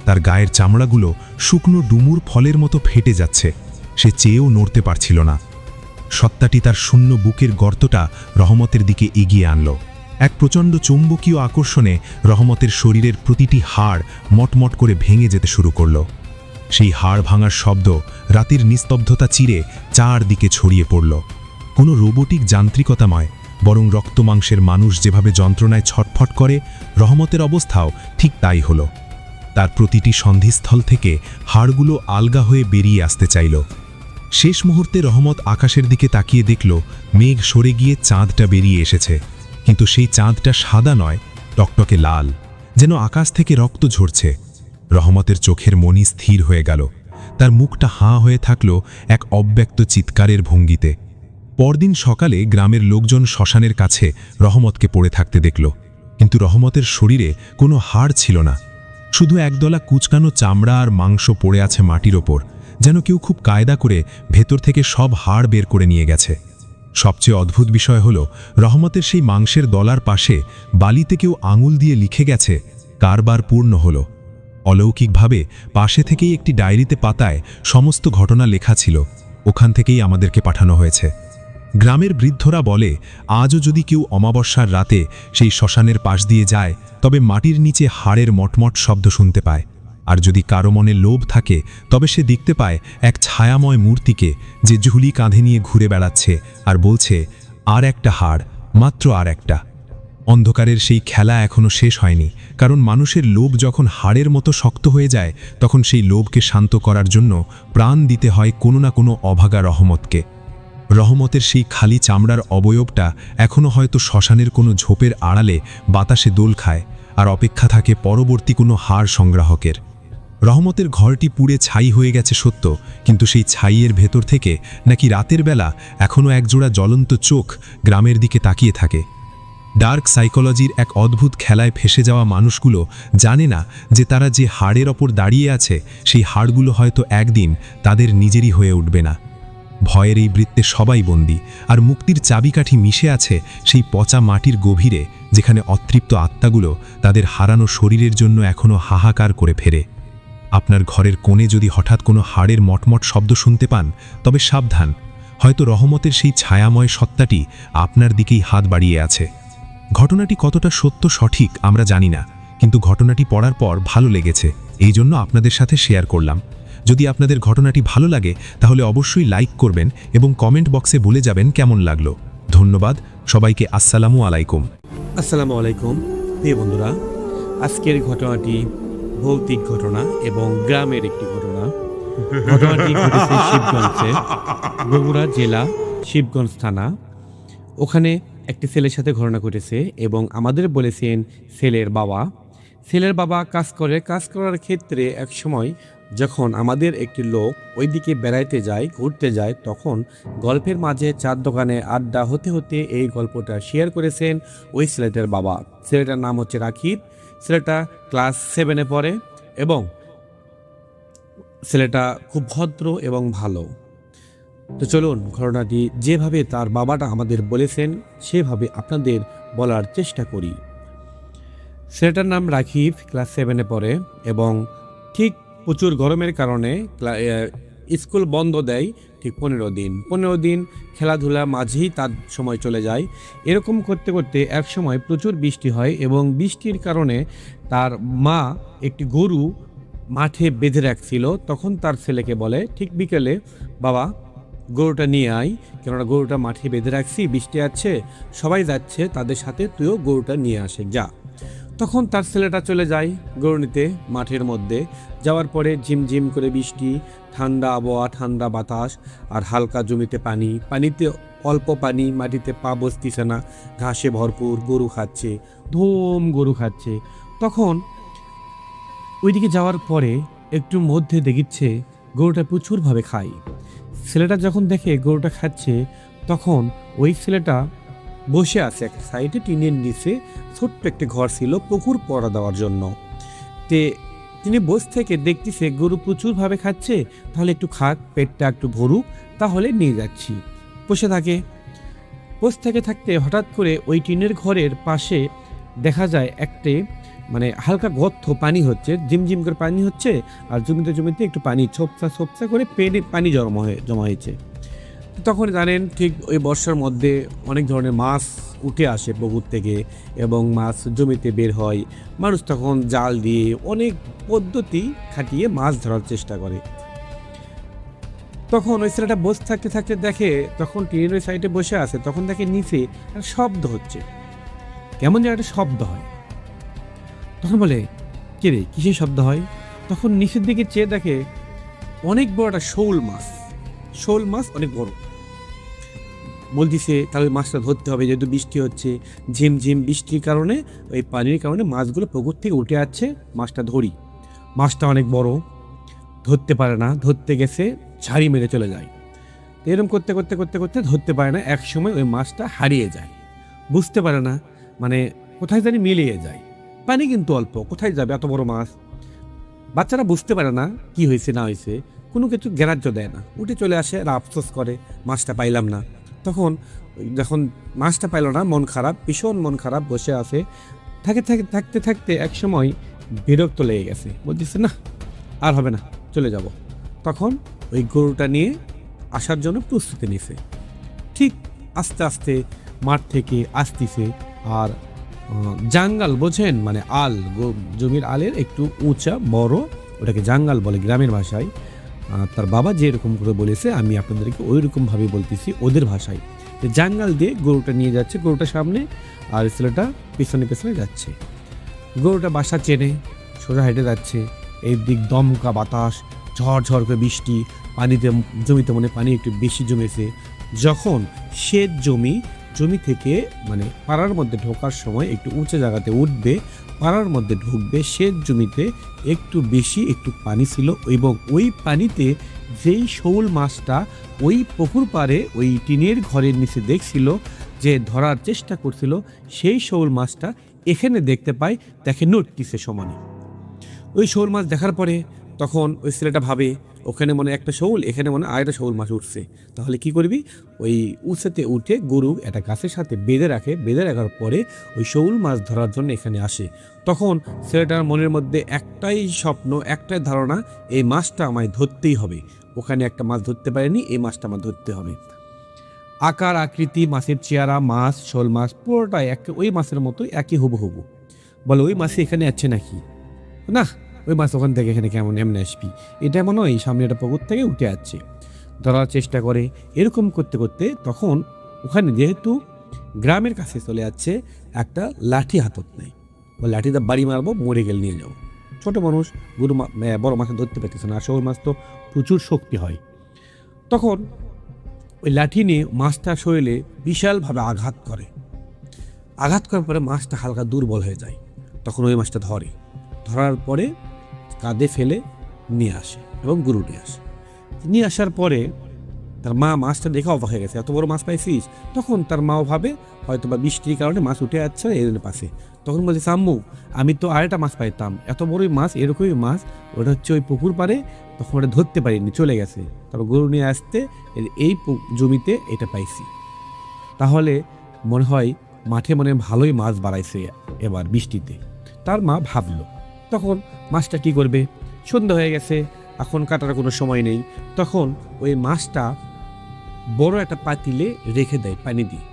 তার গায়ের চামড়াগুলো শুকনো ডুমুর ফলের মতো ফেটে যাচ্ছে। সে চেয়েও নড়তে পারছিল না। সত্তাটি তার শূন্য বুকের গর্তটা রহমতের দিকে এগিয়ে আনল। এক প্রচণ্ড চৌম্বকীয় আকর্ষণে রহমতের শরীরের প্রতিটি হাড় মটমট করে ভেঙে যেতে শুরু করল। সেই হাড় ভাঙার শব্দ রাতের নিস্তব্ধতা চিরে চারদিকে ছড়িয়ে পড়ল। কোনো রোবোটিক যান্ত্রিকতাময়, বরং রক্তমাংসের মানুষ যেভাবে যন্ত্রণায় ছটফট করে, রহমতের অবস্থাও ঠিক তাই হল। তার প্রতিটি সন্ধিস্থল থেকে হাড়গুলো আলগা হয়ে বেরিয়ে আসতে চাইল। শেষ মুহূর্তে রহমত আকাশের দিকে তাকিয়ে দেখল মেঘ সরে গিয়ে চাঁদটা বেরিয়ে এসেছে, কিন্তু সেই চাঁদটা সাদা নয়, টকটকে লাল, যেন আকাশ থেকে রক্ত ঝরছে। রহমতের চোখের মনি স্থির হয়ে গেল, তার মুখটা হাঁ হয়ে থাকল এক অব্যক্ত চিৎকারের ভঙ্গিতে। পরদিন সকালে গ্রামের লোকজন শ্মশানের কাছে রহমতকে পড়ে থাকতে দেখল, কিন্তু রহমতের শরীরে কোনো হাড় ছিল না, শুধু একদলা কুচকানো চামড়া আর মাংস পড়ে আছে মাটির ওপর, যেন কেউ খুব কায়দা করে ভেতর থেকে সব হাড় বের করে নিয়ে গেছে। সবচেয়ে অদ্ভুত বিষয় হল, রহমতের সেই মাংসের দলার পাশে বালিতে কেউ আঙুল দিয়ে লিখে গেছে, কারবার পূর্ণ হল। অলৌকিকভাবে পাশে থেকেই একটি ডায়েরিতে পাতায় সমস্ত ঘটনা লেখা ছিল। ওখান থেকেই আমাদেরকে পাঠানো হয়েছে। গ্রামের বৃদ্ধরা বলে, আজও যদি কেউ অমাবস্যার রাতে সেই শ্মশানের পাশ দিয়ে যায়, তবে মাটির নিচে হাড়ের মটমট শব্দ শুনতে পায়। আর যদি কারো মনে লোভ থাকে, তবে সে দেখতে পায় এক ছায়াময় মূর্তিকে, যে ঝুলি কাঁধে নিয়ে ঘুরে বেড়াচ্ছে আর বলছে, আর একটা হাড়, মাত্র আর একটা। অন্ধকারের সেই খেলা এখনো শেষ হয়নি, কারণ মানুষের লোভ যখন হাড়ের মতো শক্ত হয়ে যায়, তখন সেই লোভকে শান্ত করার জন্য প্রাণ দিতে হয় কোনো না কোনো অভাগা রহমতকে। রহমতের সেই খালি চামড়ার অবয়বটা এখনও হয়তো শ্মশানের কোনো ঝোপের আড়ালে বাতাসে দোল খায়, আর অপেক্ষা থাকে পরবর্তী কোনো হাড় সংগ্রাহকের। রহমতের ঘরটি পুড়ে ছাই হয়ে গেছে সত্য, কিন্তু সেই ছাইয়ের ভেতর থেকে নাকি রাতের বেলা এখনও একজোড়া জ্বলন্ত চোখ গ্রামের দিকে তাকিয়ে থাকে। ডার্ক সাইকোলজির এক অদ্ভুত খেলায় ফেসে যাওয়া মানুষগুলো জানে না যে তারা যে হাড়ের ওপর দাঁড়িয়ে আছে, সেই হাড়গুলো হয়তো একদিন তাদের নিজেরই হয়ে উঠবে না। ভয়ের এই বৃত্তে সবাই বন্দী, আর মুক্তির চাবিকাঠি মিশে আছে সেই পচা মাটির গভীরে, যেখানে অতৃপ্ত আত্মাগুলো তাদের হারানো শরীরের জন্য এখনও হাহাকার করে ফেরে। আপনার ঘরের কোণে যদি হঠাৎ কোনো হাড়ের মটমট শব্দ শুনতে পান, তবে সাবধান, হয়তো রহমতের সেই ছায়াময় সত্তাটি আপনার দিকেই হাত বাড়িয়ে আছে। ঘটনাটি কতটা সত্য সঠিক আমরা জানি না, কিন্তু ঘটনাটি পড়ার পর ভালো লেগেছে, এই জন্য আপনাদের সাথে শেয়ার করলাম। যদি আপনাদের ঘটনাটি ভালো লাগে, তাহলে অবশ্যই লাইক করবেন এবং কমেন্ট বক্সে বলে যাবেন কেমন লাগলো। ধন্যবাদ সবাইকে। আসসালামু আলাইকুম। আসসালামু আলাইকুম প্রিয় বন্ধুরা, আজকের ঘটনাটি ভৌতিক ঘটনা এবং গ্রামের একটি ঘটনা। ঘটনাটি ঘটেছে শিবগঞ্জে, বগুড়া জেলা শিবগঞ্জ থানা। ওখানে একটি ছেলের সাথে ঘটনা ঘটেছে এবং আমাদের বলেছেন ছেলের বাবা কাজ করার ক্ষেত্রে এক সময় যখন আমাদের একটি লোক ওইদিকে বেড়াইতে যায়, ঘুরতে যায়, তখন গল্পের মাঝে চার দোকানে আড্ডা হতে হতে এই গল্পটা শেয়ার করেছেন ওই ছেলেটার বাবা। ছেলেটার নাম হচ্ছে রাকিব। ছেলেটা ক্লাস 7-এ পড়ে এবং ছেলেটা খুব ভদ্র এবং ভালো। তো চলুন ঘটনাটি যেভাবে তার বাবাটা আমাদের বলেছেন সেভাবে আপনাদের বলার চেষ্টা করি। ছেলেটার নাম রাকিব, ক্লাস 7-এ পড়ে এবং ঠিক প্রচুর গরমের কারণে স্কুল বন্ধ দেয় ঠিক 15 দিন খেলাধুলা মাঝেই তার সময় চলে যায়। এরকম করতে করতে এক সময় প্রচুর বৃষ্টি হয় এবং বৃষ্টির কারণে তার মা একটি গরু মাঠে বেঁধে রাখছিল। তখন তার ছেলেকে বলে ঠিক বিকেলে, বাবা গরুটা নিয়ে আয়, কেননা গরুটা মাঠে বেঁধে রাখছি, বৃষ্টি আছে, সবাই যাচ্ছে, তাদের সাথে তুইও গরুটা নিয়ে আসে যা। তখন তার ছেলেটা চলে যায় গরু নিতে মাঠের মধ্যে। যাওয়ার পরে ঝিমঝিম করে বৃষ্টি, ঠান্ডা আবহাওয়া, ঠান্ডা বাতাস, আর হালকা জমিতে পানিতে অল্প পানি, মাটিতে পা বসতিছে না, ঘাসে ভরপুর, গরু খাচ্ছে, গরু খাচ্ছে। তখন ওইদিকে যাওয়ার পরে একটু মধ্যে দেখিচ্ছে গরুটা প্রচুরভাবে খায়। ছেলেটা যখন দেখে গরুটা খাচ্ছে, তখন ওই ছেলেটা বসে আছে এক সাইডে, টিনের নিচে ছোট্ট একটি ঘর ছিল পুকুর পড়া দেওয়ার জন্য। তিনি বসে থেকে দেখতেছে গরু প্রচুরভাবে খাচ্ছে, তাহলে একটু খাক, পেটটা একটু ভরুক, তাহলে নিয়ে যাচ্ছি। বসে থাকতে থাকতে হঠাৎ করে ওই টিনের ঘরের পাশে দেখা যায় একটি হালকা গর্ত, পানি হচ্ছে, ঝিমঝিম করে পানি হচ্ছে, আর জমিতে একটু পানি ছোপসা করে পানি জমা হয়েছে। তখন জানেন ঠিক ওই বর্ষার মধ্যে অনেক ধরনের মাছ উঠে আসে পুকুর থেকে এবং মাছ জমিতে বের হয়। মানুষ তখন জাল দিয়ে অনেক পদ্ধতি খাটিয়ে মাছ ধরার চেষ্টা করে। তখন ওই ছেলেটা বসে থাকতে দেখে, তখন টিনের ওই সাইডে বসে আছে, তখন দেখে নিচে একটা শব্দ হচ্ছে, কেমন যেন একটা শব্দ হয়। তখন বলে, কে রে, কিসের শব্দ হয়? তখন নিচের দিকে চেয়ে দেখে অনেক বড় একটা শোল মাছ অনেক বড়। বলতেছে তাহলে মাছটা ধরতে হবে, যেহেতু বৃষ্টি হচ্ছে, ঝিমঝিম বৃষ্টির কারণে, ওই পানির কারণে মাছগুলো পুকুর থেকে উঠে আসছে, মাছটা ধরি। মাছটা অনেক বড়, ধরতে পারে না, ধরতে গেছে ঝাড়ি মেরে চলে যায়। এরকম করতে ধরতে পারে না, এক সময় ওই মাছটা হারিয়ে যায়, বুঝতে পারে না, কোথায় জানি মিলিয়ে যায়। পানি কিন্তু অল্প, কোথায় যাবে এত বড় মাছ? বাচ্চারা বুঝতে পারে না কি হয়েছে না হয়েছে, কোনো কিছু গ্রাহ্য দেয় না, উঠে চলে আসে আর আফসোস করে মাছটা পাইলাম না। তখন যখন মাছটা পাইল না, ভীষণ মন খারাপ, বসে আছে। থাকতে এক সময় বিরক্ত লেগে গেছে, বলতেছে না আর হবে না, চলে যাব। তখন ওই গরুটা নিয়ে আসার জন্য প্রস্তুতি নিছে। ঠিক আস্তে আস্তে মাঠ থেকে আসতেছে, আর জাঙ্গাল বোঝেন, আল, জমির আলের একটু উঁচা বড়, ওটাকে জাঙ্গাল বলে গ্রামের ভাষায়। তার বাবা যেরকম করে বলেছে আমি আপনাদেরকে ওই রকমভাবে বলতেছি ওদের ভাষায়। জাঙ্গাল দিয়ে গরুটা নিয়ে যাচ্ছে, গরুটা সামনে আর ছেলেটা পেছনে যাচ্ছে। গরুটা বাসা চেনে সোজা হেঁটে যাচ্ছে, এই দিক দমকা বাতাস, ঝড় করে বৃষ্টি, জমিতে পানি একটু বেশি জমেছে। যখন সেচ জমি থেকে পাড়ার মধ্যে ঢোকার সময় একটু উঁচু জায়গাতে উঠবে, পাড়ার মধ্যে ঢুকবে, সেচ জমিতে একটু বেশি একটু পানি ছিল, এবং ওই পানিতে যেই শোল মাছটা ওই পুকুর পাড়ে ওই টিনের ঘরের নিচে দেখছিল, যে ধরার চেষ্টা করছিল, সেই শোল মাছটা এখানে দেখতে পায়, দেখে নড়তিছে সমানে। ওই শোল মাছ দেখার পরে তখন ওই ছেলেটা ভাবে, ওখানে একটা শৌল, এখানে আরেকটা শৌল মাছ উঠছে, তাহলে কি করবি? ওই উঁচুতে উঠে গরু একটা গাছের সাথে বেঁধে রাখার পরে ওই শৌল মাছ ধরার জন্য এখানে আসে। তখন ছেলেটার মনের মধ্যে একটাই স্বপ্ন, একটাই ধারণা, এই মাছটা আমায় ধরতেই হবে। ওখানে একটা মাছ ধরতে পারেনি, এই মাছটা আমার ধরতে হবে। আকার আকৃতি, মাছের চেহারা, মাছ, শোল মাছ পুরোটাই ওই মাছের মতোই, একই হুবহু। বলে ওই মাছ এখানে আছে নাকি? না, ওই মাছ ওখান থেকে এখানে এমনি আসবি? এটা মনে হয় সামনে একটা পুকুর থেকে উঠে আসছে। ধরার চেষ্টা করে, এরকম করতে তখন ওখানে যেহেতু গ্রামের কাছে চলে যাচ্ছে, একটা লাঠি হাতত নেই, লাঠিটা বাড়ি মারবো, মরে গেলে নিয়ে যাবো। ছোট মানুষ, বড় মাছ ধরতে পারতেছে না, আসল মাছ তো প্রচুর শক্তি হয়। তখন ওই লাঠি নিয়ে মাছটা শরীরে বিশালভাবে আঘাত করার পরে মাছটা হালকা দুর্বল হয়ে যায়। তখন ওই মাছটা ধরার পরে কাঁধে ফেলে নিয়ে আসে এবং গরু নিয়ে আসার পরে তার মা মাছটা দেখে অবাক হয়ে গেছে, এত বড় মাছ পাইছিস? তখন তার মাও ভাবে হয়তো বা বৃষ্টির কারণে মাছ উঠে যাচ্ছে এর পাশে। তখন বলছে, আম্মু আমি তো আরেকটা মাছ পাইতাম, এত বড়ই মাছ, এরকমই মাছ, ওটা হচ্ছে ওই পুকুর পাড়ে, তখন ওটা ধরতে পারিনি, চলে গেছে। তারপর গরু নিয়ে আসতে এই জমিতে এটা পাইছি। তাহলে মনে হয় মাঠে ভালোই মাছ বাড়াইছে এবার বৃষ্টিতে, তার মা ভাবলো। তখন মাছটা কি করবে? সন্ধ্যা হয়ে গেছে, এখন কাটার কোনো সময় নেই। তখন ওই মাছটা বড় একটা পাতিলে রেখে দেয় পানি দিয়ে।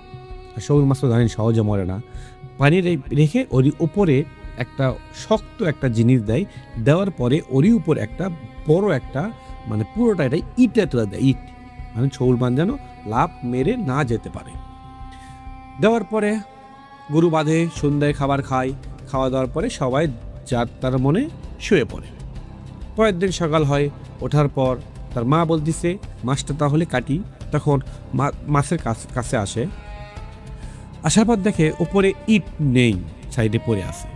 আর শৌল মাছ তো জানেন সহজে মরে না। পানি রেখে ওর উপরে একটা শক্ত একটা জিনিস দেয়, দেওয়ার পরে ওরই উপর একটা বড় একটা মানে পুরোটা এটা ইটে তুলে দেয়, ইট মানে শৌল মাছ যেন লাফ মেরে না যেতে পারে। দেওয়ার পরে গরু বাঁধে, সন্ধ্যায় খাবার খায়, খাওয়া দাওয়ার পরে সবাই যার তার মনে শুয়ে পড়ে। পরের দিন সকাল হয়, ওঠার পর তার মা বলতেছে মাছটা তাহলে কাটি। তখন মাছের কাছে আসে, আসার পর দেখে উপরে ইট নেই, সাইডে পড়ে আছে।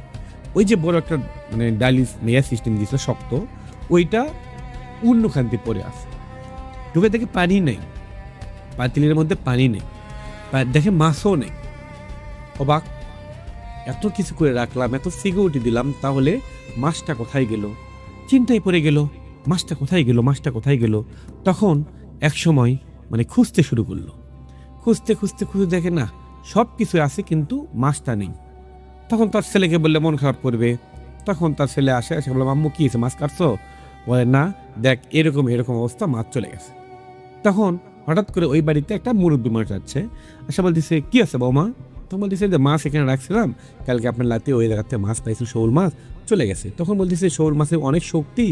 ওই যে বড় একটা মানে ডাইলিস মেয়ার সিস্টেম দিয়েছিল শক্ত, ওইটা অন্যখানতে পড়ে আছে। ঢুকে দেখে পানি নেই, পাতিলের মধ্যে পানি নেই, দেখে মাছও নেই। অবাক, এত কিছু করে রাখলাম, এত সিকিউরিটি দিলাম, তাহলে মাছটা কোথায় গেল? চিন্তায় পড়ে গেল, মাছটা কোথায় গেল, মাছটা কোথায় গেল? তখন এক সময় মানে খুঁজতে শুরু করলো, খুঁজতে খুঁজতে খুঁজতে দেখে না সব কিছু আছে কিন্তু মাছটা নেই। তখন তার ছেলেকে বললে মন খারাপ করবে। তখন তার ছেলে আসে, এসে বললাম আম্মু কি হয়েছে, মাছ কাটছো? বলে না, দেখ এরকম এরকম অবস্থা, মাছ চলে গেছে। তখন হঠাৎ করে ওই বাড়িতে একটা মুরব্বী মানুষ যাচ্ছে, আশা বলতেছে কি আছে বৌমা? তখন বলতেছে যে মাছ এখানে রাখছিলাম, কালকে আপনার লাতে ওই জায়গাতে মাছ পাইছিল, শৌল মাছ চলে গেছে। তখন বলতেছে শৌল মাছের অনেক শক্তি,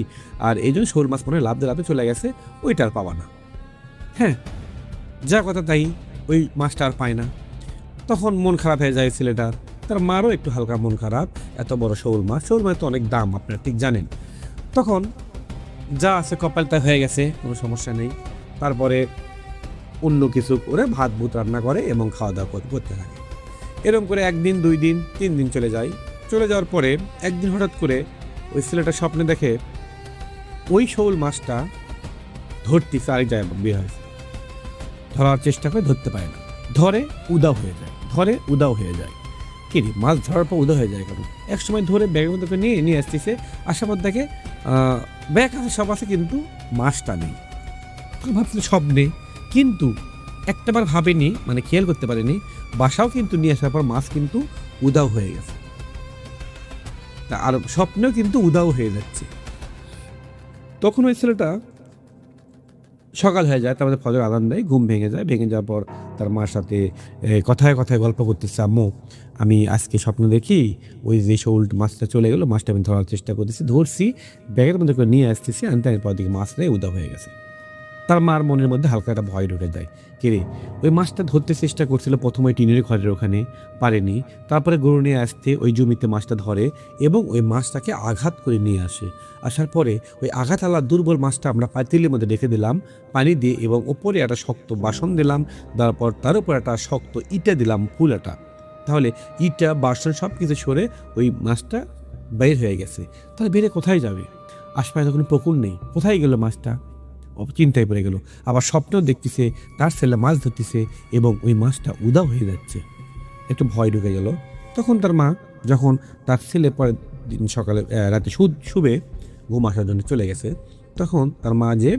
আর এই জন্য শৌল মাছ মনে হয় লাভতে লাভতে চলে গেছে, ওইটা আর পাবা না। হ্যাঁ, যা কথা তাই, ওই মাছটা আর পায় না। তখন মন খারাপ হয়ে যায় ছেলেটার, তার মারও একটু হালকা মন খারাপ, এত বড় শৌল মাছ, শৌল মাছ তো অনেক দাম, আপনারা ঠিক জানেন। তখন যা আছে কপালটা হয়ে গেছে, কোনো সমস্যা নেই। তারপরে অন্য কিছু করে ভাত ভুত রান্না করে এবং খাওয়া দাওয়া করতে থাকে। এরকম করে একদিন, 2 দিন, 3 দিন চলে যায়। চলে যাওয়ার পরে একদিন হঠাৎ করে ওই ছেলেটা স্বপ্নে দেখে ওই শৌল মাছটা ধরতেছে, আরেক জায়গায় বের হয়েছে, ধরার চেষ্টা করে ধরতে পারে না, ধরে উদাও হয়ে যায়, ধরে উদাও হয়ে যায়। কি রে, মাছ ধরার পর উদাও হয়ে যায় কেন? এক সময় ধরে ব্যাগের মধ্যে করে নিয়ে আসতেছে, আসার পর দেখে ব্যাগ আছে, সব আছে, কিন্তু মাছটা নেই। ভাবছিল সব নেই, কিন্তু একটাবার ভাবেনি, মানে খেয়াল করতে পারেনি, বাসাও কিন্তু নিয়ে আসার পর মাছ কিন্তু উদাও হয়ে গেছে, আর স্বপ্নেও কিন্তু উদাও হয়ে যাচ্ছে। তখন ওই ছেলেটা সকাল হয়ে যায়, তারপরে ফজর আজান দেয়, ঘুম ভেঙে যায়। ভেঙে যাওয়ার পর তার মার সাথে কথায় কথায় গল্প করতেছে, আম্মু আমি আজকে স্বপ্ন দেখি ওই যে শৌল মাছটা চলে গেলো, মাছটা আমি ধরার চেষ্টা করতেছি, ধরছি, ব্যাগের মধ্যে করে নিয়ে আসতেছি, আনতে পর দিকে মাছ নেই, উদা হয়ে গেছে। তার মার মনের মধ্যে হালকা একটা ভয় ঢুকে যায়, কিরে ওই মাছটা ধরতে চেষ্টা করছিল, প্রথমে টিনের ঘরের ওখানে পারেনি, তারপরে গরু নিয়ে আসতে ওই জমিতে মাছটা ধরে এবং ওই মাছটাকে আঘাত করে নিয়ে আসে। আসার পরে ওই আঘাত আলা দুর্বল মাছটা আমরা পাতিলের মধ্যে রেখে দিলাম পানি দিয়ে, এবং ওপরে একটা শক্ত বাসন দিলাম, তারপর তার উপর একটা শক্ত ইটা দিলাম, ফুলাটা, তাহলে ইটা বাসন সব কিছু সরে ওই মাছটা বের হয়ে গেছে। তাহলে বেরে কোথায় যাবে? আশপাশে কোনো পুকুর নেই, কোথায় গেল মাছটা? চিন্তায় পড়ে গেল। আবার স্বপ্নেও দেখতেছে তার ছেলে মাছ ধরতেছে এবং ওই মাছটা উদাও হয়ে যাচ্ছে, একটু ভয় ঢুকে গেল। তখন তার মা যখন তার ছেলে পরের দিন সকালে রাতে শুবে ঘুম আসার জন্য চলে গেছে, তখন তার মা যে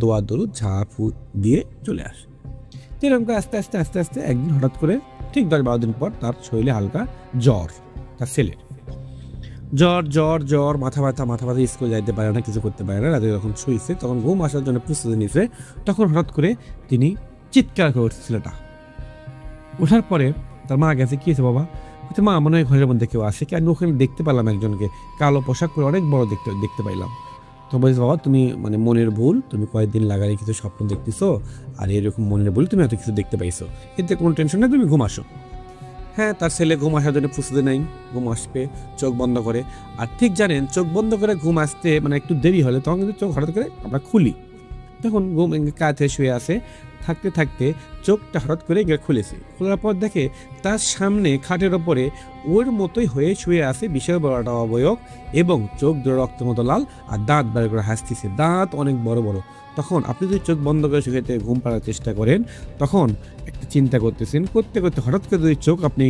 দোয়া দরুদ ঝাড় ফুট দিয়ে চলে আসে। এরকম করে আস্তে আস্তে আস্তে আস্তে একদিন হঠাৎ করে ঠিক 10-12 দিন পর তার শরীরে হালকা জ্বর, তার ছেলের জ্বর জ্বর জ্বর, মাথা ব্যথা স্কুল যাইতে পারে না, কিছু করতে পারে না। রাতে যখন শুয়েছে, তখন ঘুম আসার জন্য প্রস্তুতি নিয়েছে, তখন হঠাৎ করে তিনি চিৎকার করে উঠছে ছেলেটা। ওঠার পরে তার মা গেছে, কি হয়েছে বাবা? বলছে মা মনে হয় ঘরের মধ্যে কেউ আসে, কি আমি ওখানে দেখতে পেলাম একজনকে, কালো পোশাক পরে অনেক বড় দেখতে পাইলাম। তো বলছে বাবা তুমি মানে মনের ভুল, তুমি কয়েকদিন লাগালে কিছু স্বপ্ন দেখতেছো, আর এরকম মনের ভুল তুমি এত কিছু দেখতে পাইছো, এতে কোনো টেনশন নেই, তুমি ঘুম আসো। হ্যাঁ, তার ছেলে ঘুম আসার জন্য প্রস্তুতি নেই, ঘুম আসবে, চোখ বন্ধ করে। আর ঠিক জানেন, চোখ বন্ধ করে ঘুম আসতে মানে একটু দেরি হলে তখন কিন্তু চোখ হঠাৎ করে আমরা খুলি, তখন ঘুম কাঁধে শুয়ে আসে, থাকতে থাকতে চোখটা হঠাৎ করে খুলেছে। খোলার পর দেখে তার সামনে খাটের ওপরে ওর মতোই হয়ে শুয়ে আছে বিশাল বড় একটা অবয়ব, এবং চোখ দুটো রক্তের মতো লাল, আর দাঁত বার করে হাসতেছে, দাঁত অনেক বড় বড়। তখন আপনি যদি চোখ বন্ধ করে শুয়েতে ঘুম পাড়ার চেষ্টা করেন, তখন একটা চিন্তা করতেছেন, করতে করতে হঠাৎ করে যদি চোখ আপনি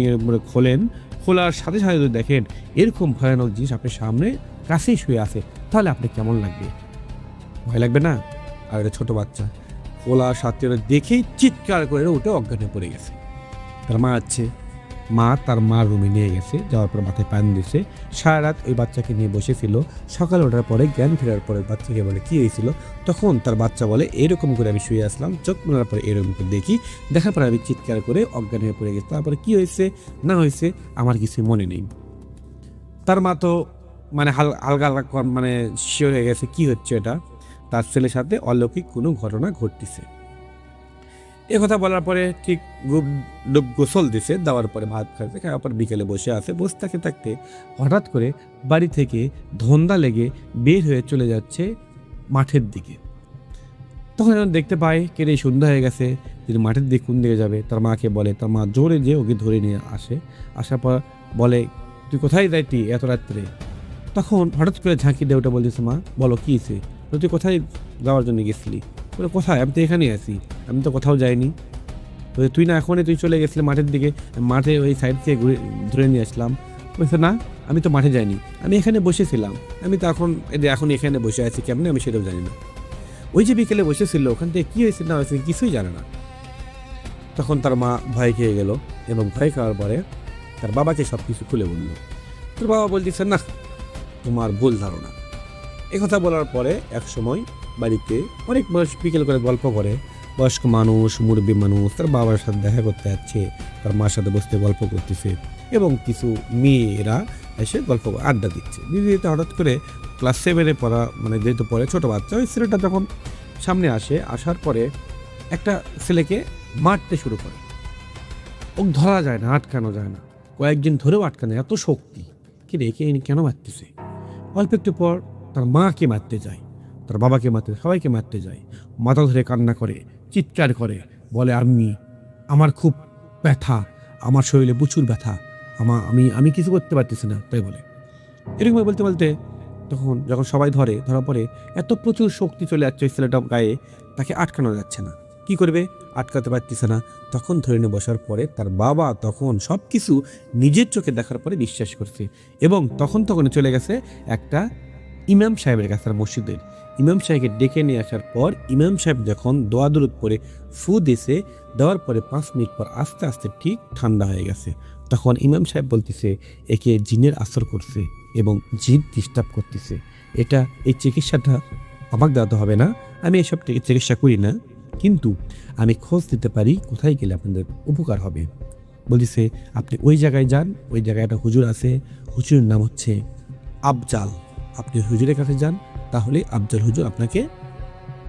খোলেন, খোলার সাথে সাথে যদি দেখেন এরকম ভয়ানক জিনিস আপনার সামনে কাছেই শুয়ে আছে, তাহলে আপনি কেমন লাগবে? ভয় লাগবে না? আর একটা ছোট বাচ্চা খোলার সাথে দেখেই চিৎকার করে উঠে অজ্ঞান হয়ে পড়ে গেছে। তার মা আছে, মা তার মার রুমে নিয়ে গেছে, যাওয়ার পর মাথায় পানি দিয়েছে। সারা রাত ওই বাচ্চাকে নিয়ে বসেছিল। সকালে ওঠার পরে জ্ঞান ফেরার পরে বাচ্চাকে বলে কী হয়েছিল, তখন তার বাচ্চা বলে এরকম করে আমি শুয়ে আসলাম, চোখ মেলার পরে এরকম করে দেখি, দেখার পরে আমি চিৎকার করে অজ্ঞান হয়ে পড়ে গেছি। তারপরে কী হয়েছে না হয়েছে আমার কিছু মনে নেই। তার মা তো মানে হালকা হালকা মানে শিওর হয়ে গেছে কী হচ্ছে, এটা তার ছেলের সাথে অলৌকিক কোনো ঘটনা ঘটতেছে। এ কথা বলার পরে ঠিক ডুব গোসল দিছে, দেওয়ার পরে ভাত খাইছে, খাওয়ার পর বিকেলে বসে আছে। বসে থাকতে থাকতে হঠাৎ করে বাড়ি থেকে ধন্দা লেগে বের হয়ে চলে যাচ্ছে মাঠের দিকে। তখন যখন দেখতে পায় কেটে সন্ধ্যা হয়ে গেছে, তিনি মাঠের দিকে কোন দিকে যাবে, তার মাকে বলে, তার মা জোরে যে ওকে ধরে নিয়ে আসে। আসার পর বলে তুই কোথায় যাইতি এত রাত্রে? তখন হঠাৎ করে ঝাঁকি দিয়ে ওটা বলতেছে, মা বলো কী হয়েছে, তুই কোথায় যাওয়ার জন্য গেছিলি? বলে কোথায়, আমি তো এখানেই আছি, আমি তো কোথাও যাইনি। তুই না এখনই তুই চলে গেছিলি মাঠের দিকে, মাঠে ওই সাইড থেকে ধরে নিয়ে আসলাম। বলছে না আমি তো মাঠে যাইনি, আমি এখানে বসেছিলাম, আমি তো এখন এখানে বসে আছি কেমনি আমি সেটাও জানি না। ওই যে বিকেলে বসেছিল ওখান থেকে কী হয়েছে না হয়েছে কিছুই জানে না। তখন তার মা ভয় খেয়ে গেল এবং ভয় খাওয়ার পরে তার বাবাকে সব কিছু খুলে বলল। তোর বাবা বলতেছে না তোমার ভুল ধারণা। কথা বলার পরে এক সময় বাড়িতে অনেক বয়স বিকেল করে গল্প করে বয়স্ক মানুষ, মুরব্বী মানুষ তার বাবার সাথে দেখা করতে যাচ্ছে, তার মার সাথে বসতে গল্প করতেছে এবং কিছু মেয়েরা এসে গল্প আড্ডা দিচ্ছে। দিদি দিতে হঠাৎ করে ক্লাস 7-এ পড়া মানে যেহেতু পড়ে ছোটো বাচ্চা, ওই ছেলেটা যখন সামনে আসার পরে একটা ছেলেকে মারতে শুরু করে। ও ধরা যায় না, আটকানো যায় না, কয়েকদিন ধরেও আটকানো, এত শক্তি কি রেখে কেন মারতেছে। অল্প একটু পর তার মাকে মারতে যায়, তার বাবাকে মারতে, সবাইকে মারতে যায়। মাথা ধরে কান্না করে, চিৎকার করে, বলে আমার খুব ব্যথা, আমার শরীরে প্রচুর ব্যথা, আমি কিছু করতে পারতেছি না, তাই বলে। এরকম বলতে বলতে তখন যখন সবাই ধরা পড়ে এত প্রচুর শক্তি চলে যাচ্ছে ওই ছেলেটার গায়ে, তাকে আটকানো যাচ্ছে না। কি করবে, আটকাতে পারতেছে না। তখন ধরে নিয়ে বসার পরে তার বাবা তখন সব কিছু নিজের চোখে দেখার পরে বিশ্বাস করছে এবং তখন চলে গেছে একটা ইমাম সাহেবের কাছে, মসজিদের ইমাম সাহেবকে ডেকে নিয়ে আসার পর ইমাম সাহেব যখন দোয়া দরুদ করে ফু দিছে, দেওয়ার পরে 5 মিনিট পর আস্তে আস্তে ঠিক ঠান্ডা হয়ে গেছে। তখন ইমাম সাহেব বলতেছে একে জিনের আসর করছে এবং জিন ডিস্টার্ব করতেছে, এই চিকিৎসাটা আমাকে দেওয়াতে হবে না, আমি এসব চিকিৎসা করি না, কিন্তু আমি খোঁজ দিতে পারি কোথায় গেলে আপনাদের উপকার হবে। বলতেছে আপনি ওই জায়গায় যান, ওই জায়গায় একটা হুজুর আছে, হুজুরের নাম হচ্ছে আফজাল, আপনি হুজুরের কাছে যান, তাহলে আফজাল হুজুর আপনাকে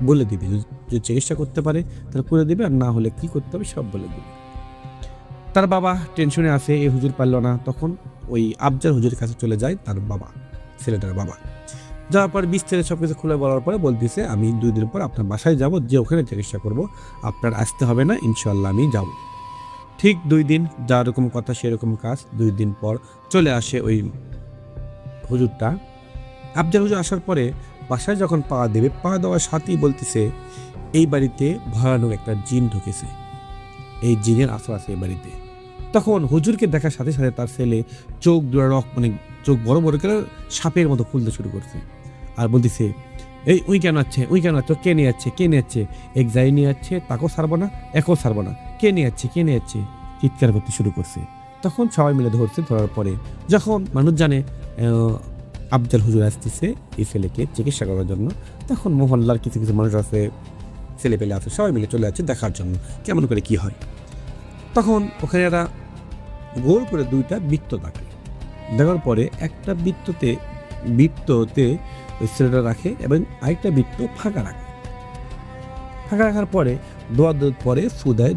বলে দিবে, যদি চিকিৎসা করতে পারে তাহলে করে দেবে, আর না হলে কি করতে হবে সব বলে দেবে। তার বাবা টেনশনে আছে, এই হুজুর পারল না, তখন ওই আফজাল হুজুরের কাছে চলে যায় তার বাবা, ছেলেটার বাবা। যাওয়ার পর বিস্তারিত সব কিছু খুলে বলার পরে বলতেছে আমি 2 দিন পর আপনার বাসায় যাব, যে ওখানে চিকিৎসা করব, আপনার আসতে হবে না, ইনশাল্লাহ আমি যাব। ঠিক 2 দিন যেরকম কথা সেরকম কাজ। 2 দিন পর চলে আসে ওই হুজুরটা। আফজাল হুজুর আসার পরে বাসায় যখন পা দেবে, পা দেওয়ার সাথেই বলতেছে এই বাড়িতে ভয়ানক একটা জিন ঢুকেছে, এই জিনের আসর আছে এই বাড়িতে। তখন হুজুরকে দেখার সাথে সাথে তার ছেলে চোখ মানে চোখ বড় বড় করে সাপের মতো খুলতে শুরু করছে আর বলতেছে ওই কেন আছে, কে নিয়ে যাচ্ছে, এক যাই নিয়ে যাচ্ছে, তাকেও ছাড়বো না, একও ছাড়বো না, কে নিয়ে যাচ্ছে চিৎকার করতে শুরু করছে। তখন সবাই মিলে ধরছে। ধরার পরে যখন মানুষ জানে আফজাল হুজুর আসতেছে এই ছেলেকে চিকিৎসা করার জন্য, তখন মহল্লার কিছু কিছু মানুষ আছে, ছেলে পেলে আছে, সবাই মিলে চলে যাচ্ছে দেখার জন্য কেমন করে কি হয়। তখন ওখানে এরা গোল করে 2টা বৃত্ত থাকে, দেখার পরে একটা বৃত্ততে ওই ছেলেটা রাখে এবং আরেকটা বৃত্ত ফাঁকা রাখে। ফাঁকা রাখার পরে দোয়া দরুদ পরে ফু দেয়,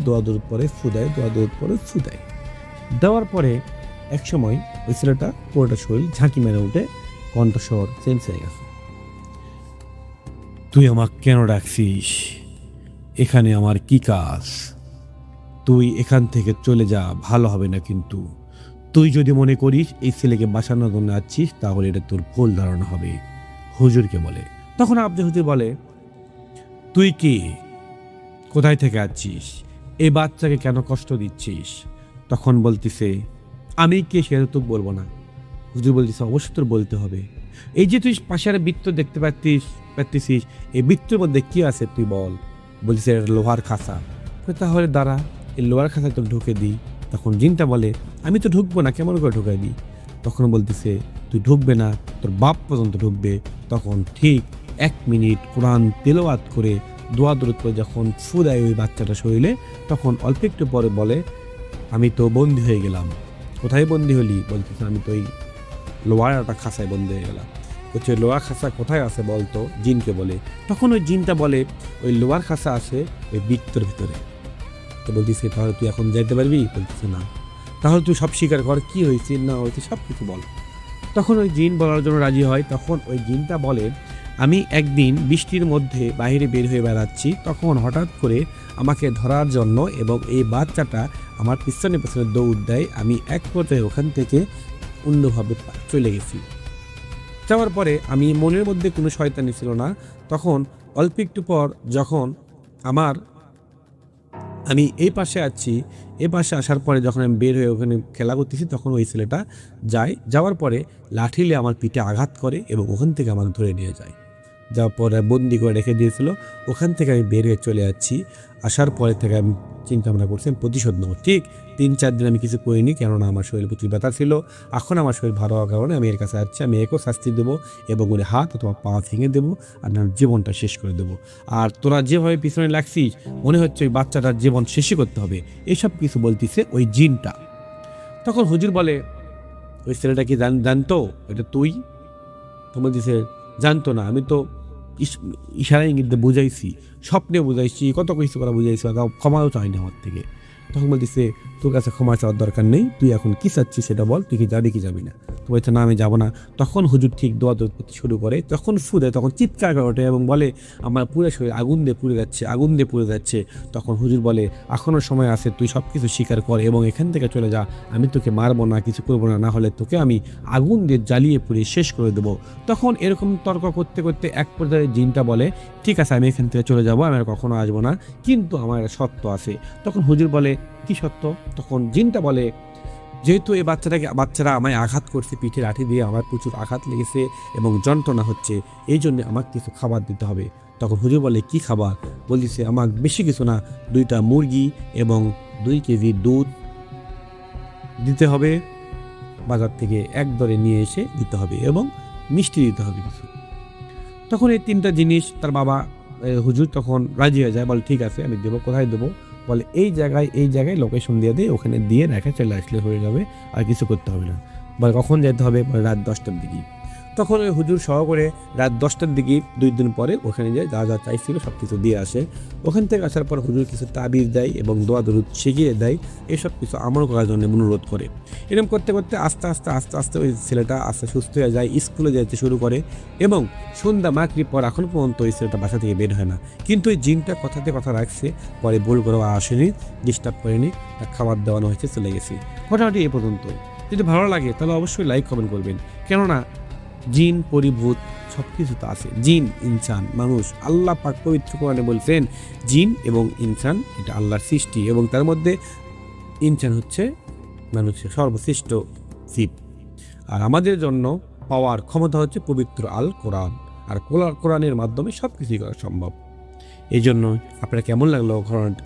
দেওয়ার পরে এক সময় ওই ছেলেটা পুরোটা শরীর ঝাঁকি মেরে উঠে, কণ্ঠস্বর চেঞ্জ হয়ে গেছে। তুই আমাকে কেন ডাকছিস, এখানে আমার কি কাজ, তুই এখান থেকে চলে যা, ভালো হবে না, কিন্তু তুই যদি মনে করিস এই ছেলেকে বাঁচানোর জন্য আসছিস তাহলে এটা তোর ভুল ধারণা হবে, হুজুরকে বলে। তখন আফজাল হুজুর বলে তুই কি, কোথায় থেকে আসছিস, এই বাচ্চাকে কেন কষ্ট দিচ্ছিস? তখন বলতেছে আমি কে সেটা তো বলবো না। হুজুর বলতেছে অবশ্যই তোর বলতে হবে, এই যে তুই পাশের বৃত্ত দেখতে পাচ্ছিস, এই বৃত্তের মধ্যে কি আছে তুই বল। বলতেছে লোহার খাঁচা। তাহলে দাঁড়া, এই লোহার খাঁচায় তোর ঢুকে দিই, তখন জিনটা বলে আমি তো ঢুকবো না, কেমন করে ঢুকাবি? তখন বলতেছে তুই ঢুকবে না, তোর বাপ পর্যন্ত ঢুকবে। তখন ঠিক 1 মিনিট কোরআন তেলাওয়াত করে দোয়া দরুদ করে যখন ফু দেয় ওই বাচ্চাটা শরীরে, তখন অল্প একটু পরে বলে আমি তো বন্দি হয়ে গেলাম। কোথায় বন্দি হলি? বলতেছে আমি তো ওই লোহার একটা খাঁচায় বন্দি হয়ে গেলাম। বলছে লোহার খাঁচা কোথায় আছে বলতো? জিনকে বলে। তখন ওই জিনটা বলে ওই লোহার খাঁচা আছে ওই বৃত্তর ভিতরে। তো বলতেছে তাহলে তুই এখন যাইতে পারবি? বলতেছে না। তাহলে তুই সব স্বীকার কর, কি হয়েছে না হয়েছে সব কিছু বল। তখন ওই জিন বলার জন্য রাজি হয়। তখন ওই জিনটা বলে আমি একদিন বৃষ্টির মধ্যে বাইরে বের হয়ে বেড়াচ্ছি, তখন হঠাৎ করে আমাকে ধরার জন্য এবং এই বাচ্চাটা আমার পিছনে পিছনে দৌড় দেয়। আমি এক পর্যায়ে ওখান থেকে অন্যভাবে চলে গেছি। যাওয়ার পরে আমি মনের মধ্যে কোনো শয়তানি ছিল না। তখন অল্প একটু পর যখন আমি এই পাশে আছি, এই পাশে আসার পরে যখন আমি বের হয়ে ওখানে খেলা করতেছি, তখন ওই ছেলেটা যাওয়ার পরে লাঠিলে আমার পিঠে আঘাত করে এবং ওখান থেকে আমাকে ধরে নিয়ে যায়। যাওয়ার পরে বন্দি করে রেখে দিয়েছিল। ওখান থেকে আমি বের হয়ে চলে যাচ্ছি। আসার পরে থেকে আমি চিন্তা ভাবনা করছি আমি প্রতিশোধ নেবো। ঠিক 3-4 দিন আমি কিছু করিনি, কেননা আমার শরীরে প্রচুর ব্যথা ছিল। এখন আমার শরীর ভালো হওয়ার কারণে আমি এর কাছে যাচ্ছি। আমি একেও শাস্তি দেবো এবং ওর হাত অথবা পা ভেঙে দেবো আর আমার জীবনটা শেষ করে দেবো। আর তোরা যেভাবে পিছনে লাগছিস মনে হচ্ছে ওই বাচ্চাটার জীবন শেষই করতে হবে, এইসব কিছু বলতিছে ওই জিনটা। তখন হুজুর বলে ওই ছেলেটা কি জানতো এটা তুই? তো বলতেছে জানতো না, আমি তো ইশারা ইঙ্গিতে বুঝাইছি, স্বপ্নে বুঝাইছি, কত কিছু করা বুঝাইছি, ক্ষমাও চাইনি আমার থেকে। তখন বলতেছে তোর কাছে ক্ষমা চাওয়ার দরকার নেই, তুই এখন কী চাচ্ছিস সেটা বল, তুই কি যাবি কি যাবি না? তো বলছে না আমি যাবো না। তখন হুজুর ঠিক দোয়া দোয়া করতে শুরু করে। তখন ফু দেয়, তখন চিৎকার করে ওঠে এবং বলে আমার পুরো শরীর আগুন দিয়ে পুড়ে যাচ্ছে, আগুন দিয়ে পুড়ে যাচ্ছে। তখন হুজুর বলে এখনও সময় আছে, তুই সব কিছু স্বীকার কর এবং এখান থেকে চলে যা। আমি তোকে মারবো না, কিছু করবো না, না হলে তোকে আমি আগুন দিয়ে জ্বালিয়ে পুড়িয়ে শেষ করে দেবো। তখন এরকম তর্ক করতে করতে এক পর্যায়ে জিনটা বলে ঠিক আছে আমি এখান থেকে চলে যাবো, আমি আর কখনো আসবো না, কিন্তু আমার একটা শর্ত আছে। তখন হুজুর বলে কি সত্য? তখন জিনটা বলে যেহেতু এই বাচ্চারা আমায় আঘাত করছে, পিঠে লাঠি দিয়ে আমার প্রচুর আঘাত লেগেছে এবং যন্ত্রণা হচ্ছে, এই জন্য আমাকে কিছু খাবার দিতে হবে। তখন হুজুর বলে কি খাবার? বলছে আমার বেশি কিছু না, 2টা মুরগি এবং 2 কেজি দুধ দিতে হবে, বাজার থেকে এক দরে নিয়ে এসে দিতে হবে এবং মিষ্টি দিতে হবে কিছু। তখন এই 3টা জিনিস তার বাবা হুজুর তখন রাজি হয়ে যায়, বলে ঠিক আছে আমি দেবো। কোথায় দেবো? বলে এই জায়গায় লোকেশন দিয়ে দিয়ে ওখানে দিয়ে রেখে চলে আসলে হয়ে যাবে, আর কিছু করতে হবে না। বলে কখন যেতে হবে? বলে রাত 10টার দিকে। তখন ওই হুজুর সহ করে রাত 10টার দিকে 2 দিন পরে ওখানে যায়, যা যা চাইছিল সব কিছু দিয়ে আসে। ওখান থেকে আসার পর হুজুর কিছু তাবিজ দেয় এবং দোয়া দরুদ শিখিয়ে দেয়, এসব কিছু আমল করার জন্য অনুরোধ করে। এরকম করতে করতে আস্তে আস্তে ওই ছেলেটা আস্তে সুস্থ হয়ে যায়, স্কুলে যেতে শুরু করে এবং সন্ধ্যা মাগরিব পর এখন পর্যন্ত ওই ছেলেটা বাসা থেকে বের হয় না। কিন্তু ওই জিনটা কথাতে কথা রাখছে, পরে ভুল করে আসেনি, ডিস্টার্ব করেনি, তার খাবার দেওয়ানো হয়েছে, চলে গেছি। মোটামুটি এ পর্যন্ত। যদি ভালো লাগে তাহলে অবশ্যই লাইক কমেন্ট করবেন, কেননা জিন পরিভূত সব কিছু তো আছে। জিন, ইনসান, মানুষ, আল্লাহ পাক পবিত্র কোরআনে বলছেন জিন এবং ইনসান এটা আল্লাহর সৃষ্টি এবং তার মধ্যে ইনসান হচ্ছে মানুষের সর্বশ্রেষ্ঠ জীব। আর আমাদের জন্য পাওয়ার ক্ষমতা হচ্ছে পবিত্র আল কোরআন, আর কোরআনের মাধ্যমে সব কিছুই করা সম্ভব। এই জন্য আপনারা কেমন লাগলো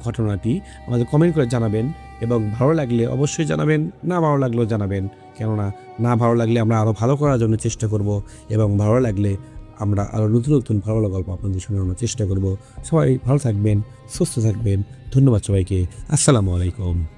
ঘটনাটি আমাদের কমেন্ট করে জানাবেন এবং ভালো লাগলে অবশ্যই জানাবেন, না ভালো লাগলেও জানাবেন, কেননা না ভালো লাগলে আমরা আরও ভালো করার জন্য চেষ্টা করব এবং ভালো লাগলে আমরা আরও নতুন নতুন ভালো গল্প আপনাদের শোনানোর চেষ্টা করব। সবাই ভালো থাকবেন, সুস্থ থাকবেন। ধন্যবাদ সবাইকে। আসসালামু আলাইকুম।